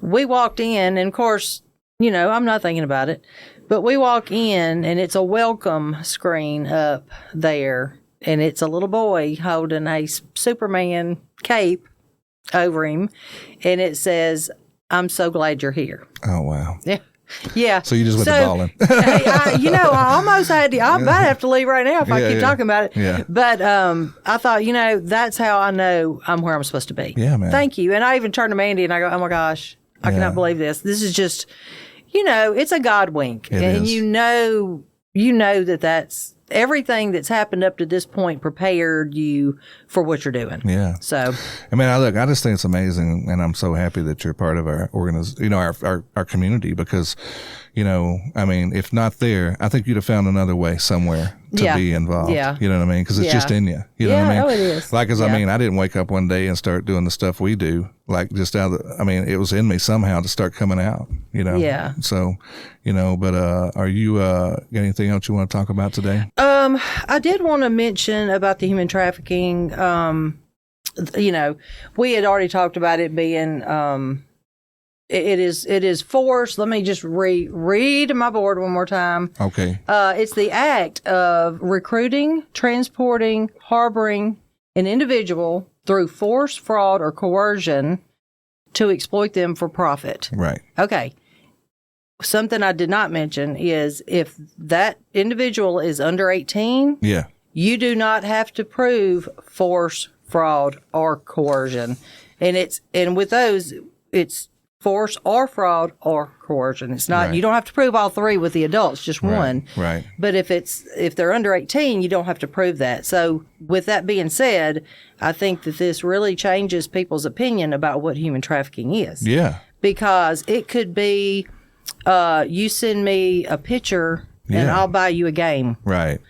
We walked in, and of course, I'm not thinking about it, but we walk in, and it's a welcome screen up there, and it's a little boy holding a Superman cape over him, and it says, "I'm so glad you're here." Oh, wow. Yeah. Yeah. So you just went to bawling. I almost had to, I might have to leave right now if I keep talking about it. Yeah. But I thought, that's how I know I'm where I'm supposed to be. Yeah, man. Thank you. And I even turned to Mandy and I go, oh my gosh, I cannot believe this. This is just, it's a God wink. It and is. you know that's everything that's happened up to this point prepared you for what you're doing. Yeah. So, I just think it's amazing, and I'm so happy that you're part of our our community, because, if not there, I think you'd have found another way somewhere to be involved. Yeah. You know what I mean? Because it's just in you. You know what I mean? Oh, it is. Like, I didn't wake up one day and start doing the stuff we do, like just out of it was in me somehow to start coming out, Yeah. So, but are you, got anything else you want to talk about today? I did want to mention about the human trafficking. We had already talked about it being, it is force. Let me just read my board one more time. Okay. It's the act of recruiting, transporting, harboring an individual through force, fraud, or coercion to exploit them for profit. Right. Okay. Something I did not mention is if that individual is under 18, you do not have to prove force, fraud, or coercion. And with those, it's force or fraud or coercion. It's not, you don't have to prove all three with the adults, just one. Right. But if they're under 18, you don't have to prove that. So with that being said, I think that this really changes people's opinion about what human trafficking is. Yeah. Because it could be, you send me a picture and I'll buy you a game. Right.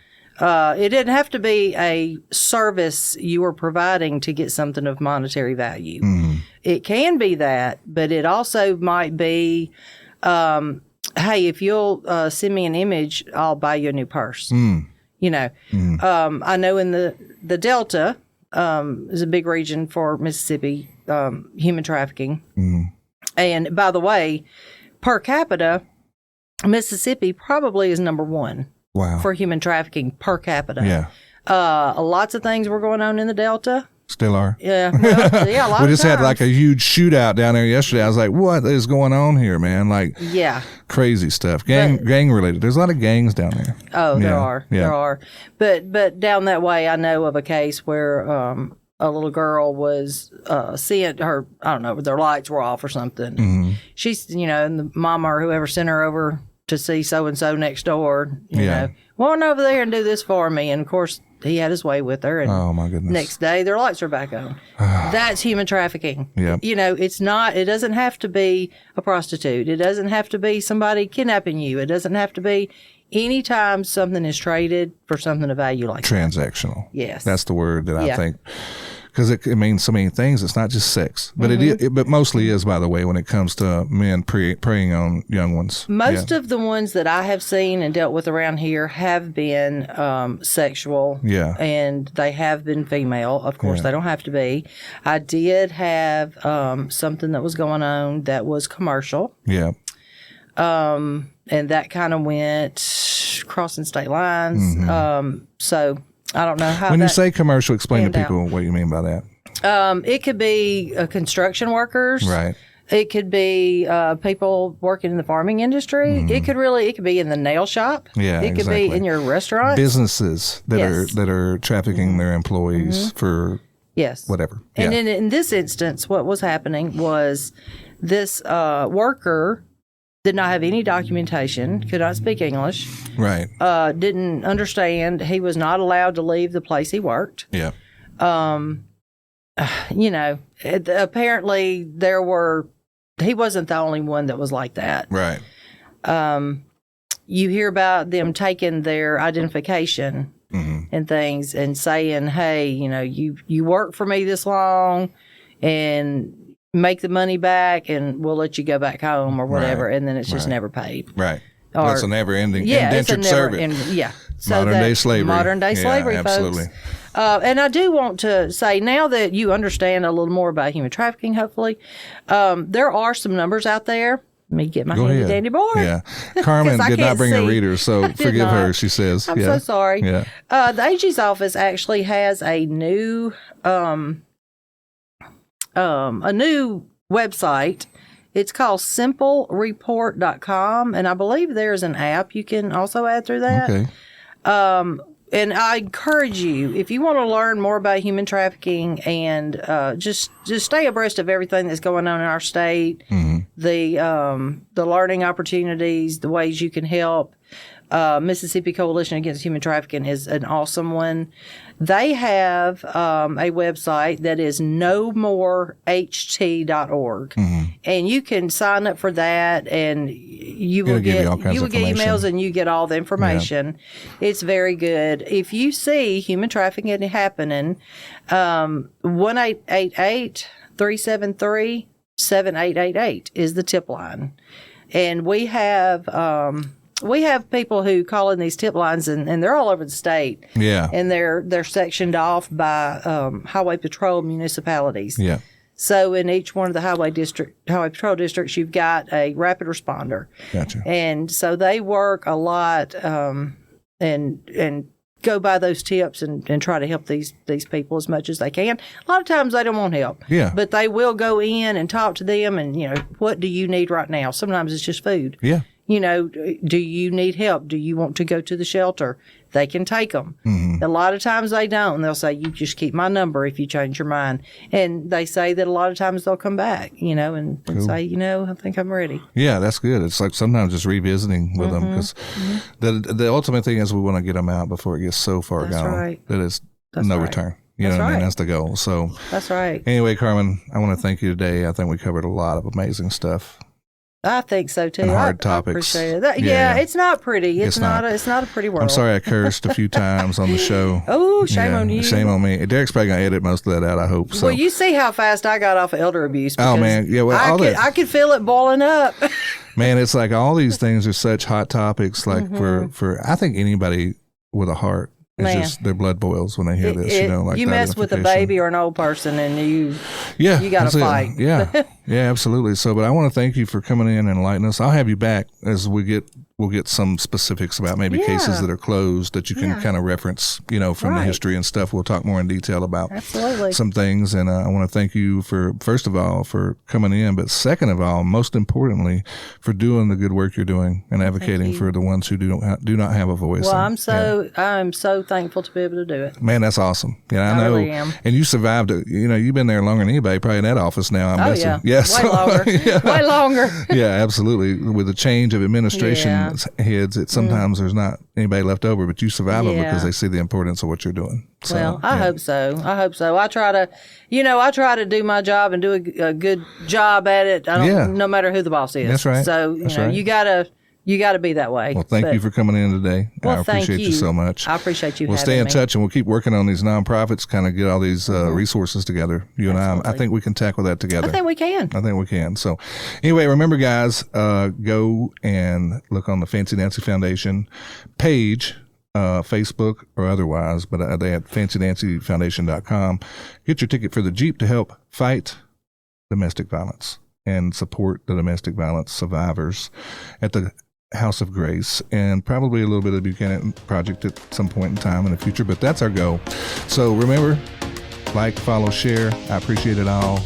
It didn't have to be a service you were providing to get something of monetary value. Mm. It can be that, but it also might be, hey, if you'll send me an image, I'll buy you a new purse. Mm. I know in the Delta is a big region for Mississippi human trafficking. Mm. And by the way, per capita, Mississippi probably is number one. Wow. For human trafficking per capita. Yeah. Lots of things were going on in the Delta. Still are. Yeah. Well, a lot we of just times. had like a huge shootout down there yesterday. I was like, what is going on here, man? Like, crazy stuff. Gang related. There's a lot of gangs down there. Oh, there are. Yeah. There are. But down that way, I know of a case where a little girl was seeing her, I don't know, their lights were off or something. Mm-hmm. She's, and the mama or whoever sent her over to see so-and-so next door, you know, went over there and do this for me. And, of course, he had his way with her. And oh, my goodness. Next day, their lights are back on. That's human trafficking. Yep. It doesn't have to be a prostitute. It doesn't have to be somebody kidnapping you. It doesn't have to be anytime something is traded for something of value like transactional. Yes. That's the word that I think. Because it means so many things. It's not just sex, but but mostly is, by the way, when it comes to men preying on young ones. Most of the ones that I have seen and dealt with around here have been sexual. Yeah. And they have been female. Of course, they don't have to be. I did have something that was going on that was commercial. Yeah. And that kind of went crossing state lines. Mm-hmm. So I don't know how. When you say commercial, explain to people what you mean by that. It could be construction workers. Right. It could be people working in the farming industry. Mm-hmm. It could be in the nail shop. Yeah, it could be in your restaurant. Businesses that are trafficking their employees for whatever. And in this instance, what was happening was this worker did not have any documentation, could not speak English. Right. Didn't understand. He was not allowed to leave the place he worked. Yeah. Apparently he wasn't the only one that was like that. Right. You hear about them taking their identification and things and saying, hey, you worked for me this long and make the money back and we'll let you go back home or whatever. Right. And then it's just never paid. Right. Or, that's a never-ending indentured servant. So modern-day slavery. Modern-day slavery, folks. Absolutely. And I do want to say, now that you understand a little more about human trafficking, hopefully, there are some numbers out there. Let me get my handy-dandy board. Yeah. Carmen did not bring a reader, so forgive her, she says. I'm so sorry. Yeah. The AG's office actually has a new a new website. It's called simplereport.com, and I believe there's an app you can also add through that. Okay. And I encourage you, if you want to learn more about human trafficking and just stay abreast of everything that's going on in our state, the learning opportunities, the ways you can help. Mississippi Coalition Against Human Trafficking is an awesome one. They have a website that is nomoreht.org, and you can sign up for that, and you will get emails, and you get all the information. Yeah. It's very good. If you see human trafficking happening, 1-888-373-7888 is the tip line, and we have people who call in these tip lines, and they're all over the state. Yeah. And they're sectioned off by highway patrol municipalities. Yeah. So in each one of the highway patrol districts, you've got a rapid responder. Gotcha. And so they work a lot and go by those tips and try to help these people as much as they can. A lot of times they don't want help. Yeah. But they will go in and talk to them and, what do you need right now? Sometimes it's just food. Yeah. Do you need help? Do you want to go to the shelter? They can take them. A lot of times they don't. And they'll say, you just keep my number if you change your mind. And they say that a lot of times they'll come back, and say, I think I'm ready. Yeah, that's good. It's like sometimes just revisiting with them because the ultimate thing is we want to get them out before it gets so far gone that it's no return. You know what I mean? That's the goal. So that's right. Anyway, Carmen, I want to thank you today. I think we covered a lot of amazing stuff. I think so too. And hard topics. I appreciate it. Yeah, it's not pretty. It's not a pretty world. I'm sorry I cursed a few times on the show. Oh, shame on you. Shame on me. Derek's probably gonna edit most of that out, I hope. So. Well, you see how fast I got off of elder abuse. Oh man, yeah. Well, I could feel it boiling up. Man, it's like all these things are such hot topics. Like for I think anybody with a heart. It's just their blood boils when they hear this, like you mess with a baby or an old person and you got to fight. Yeah, absolutely. So, but I want to thank you for coming in and enlightening us. I'll have you back as we'll get some specifics about maybe cases that are closed that you can kind of reference, from the history and stuff. We'll talk more in detail about some things. And I want to thank you first of all, for coming in, but second of all, most importantly, for doing the good work you're doing and advocating for the ones who do not have a voice. Well, I'm so thankful to be able to do it. Man, that's awesome. Yeah, I know. Really am. And you survived it. You've been there longer than anybody, probably in that office now. I'm guessing. Yeah. Yes. Way longer. Way longer. Yeah, absolutely. With the change of administration heads, sometimes there's not anybody left over, but you survive it because they see the importance of what you're doing. So, well, I hope so. I try to, do my job and do a good job at it. No matter who the boss is. That's right. So, you got to be that way. Well, thank you for coming in today. Well, I appreciate you so much. I appreciate you. We'll stay in touch and we'll keep working on these nonprofits, kind of get all these resources together. You and I think we can tackle that together. I think we can. So anyway, remember guys, go and look on the Fancy Nancy Foundation page, Facebook or otherwise, but they at FancyNancyFoundation.com. Get your ticket for the Jeep to help fight domestic violence and support the domestic violence survivors at the House of Grace, and probably a little bit of the Buchanan Project at some point in time in the future, but that's our goal. So remember, like, follow, share. I appreciate it all.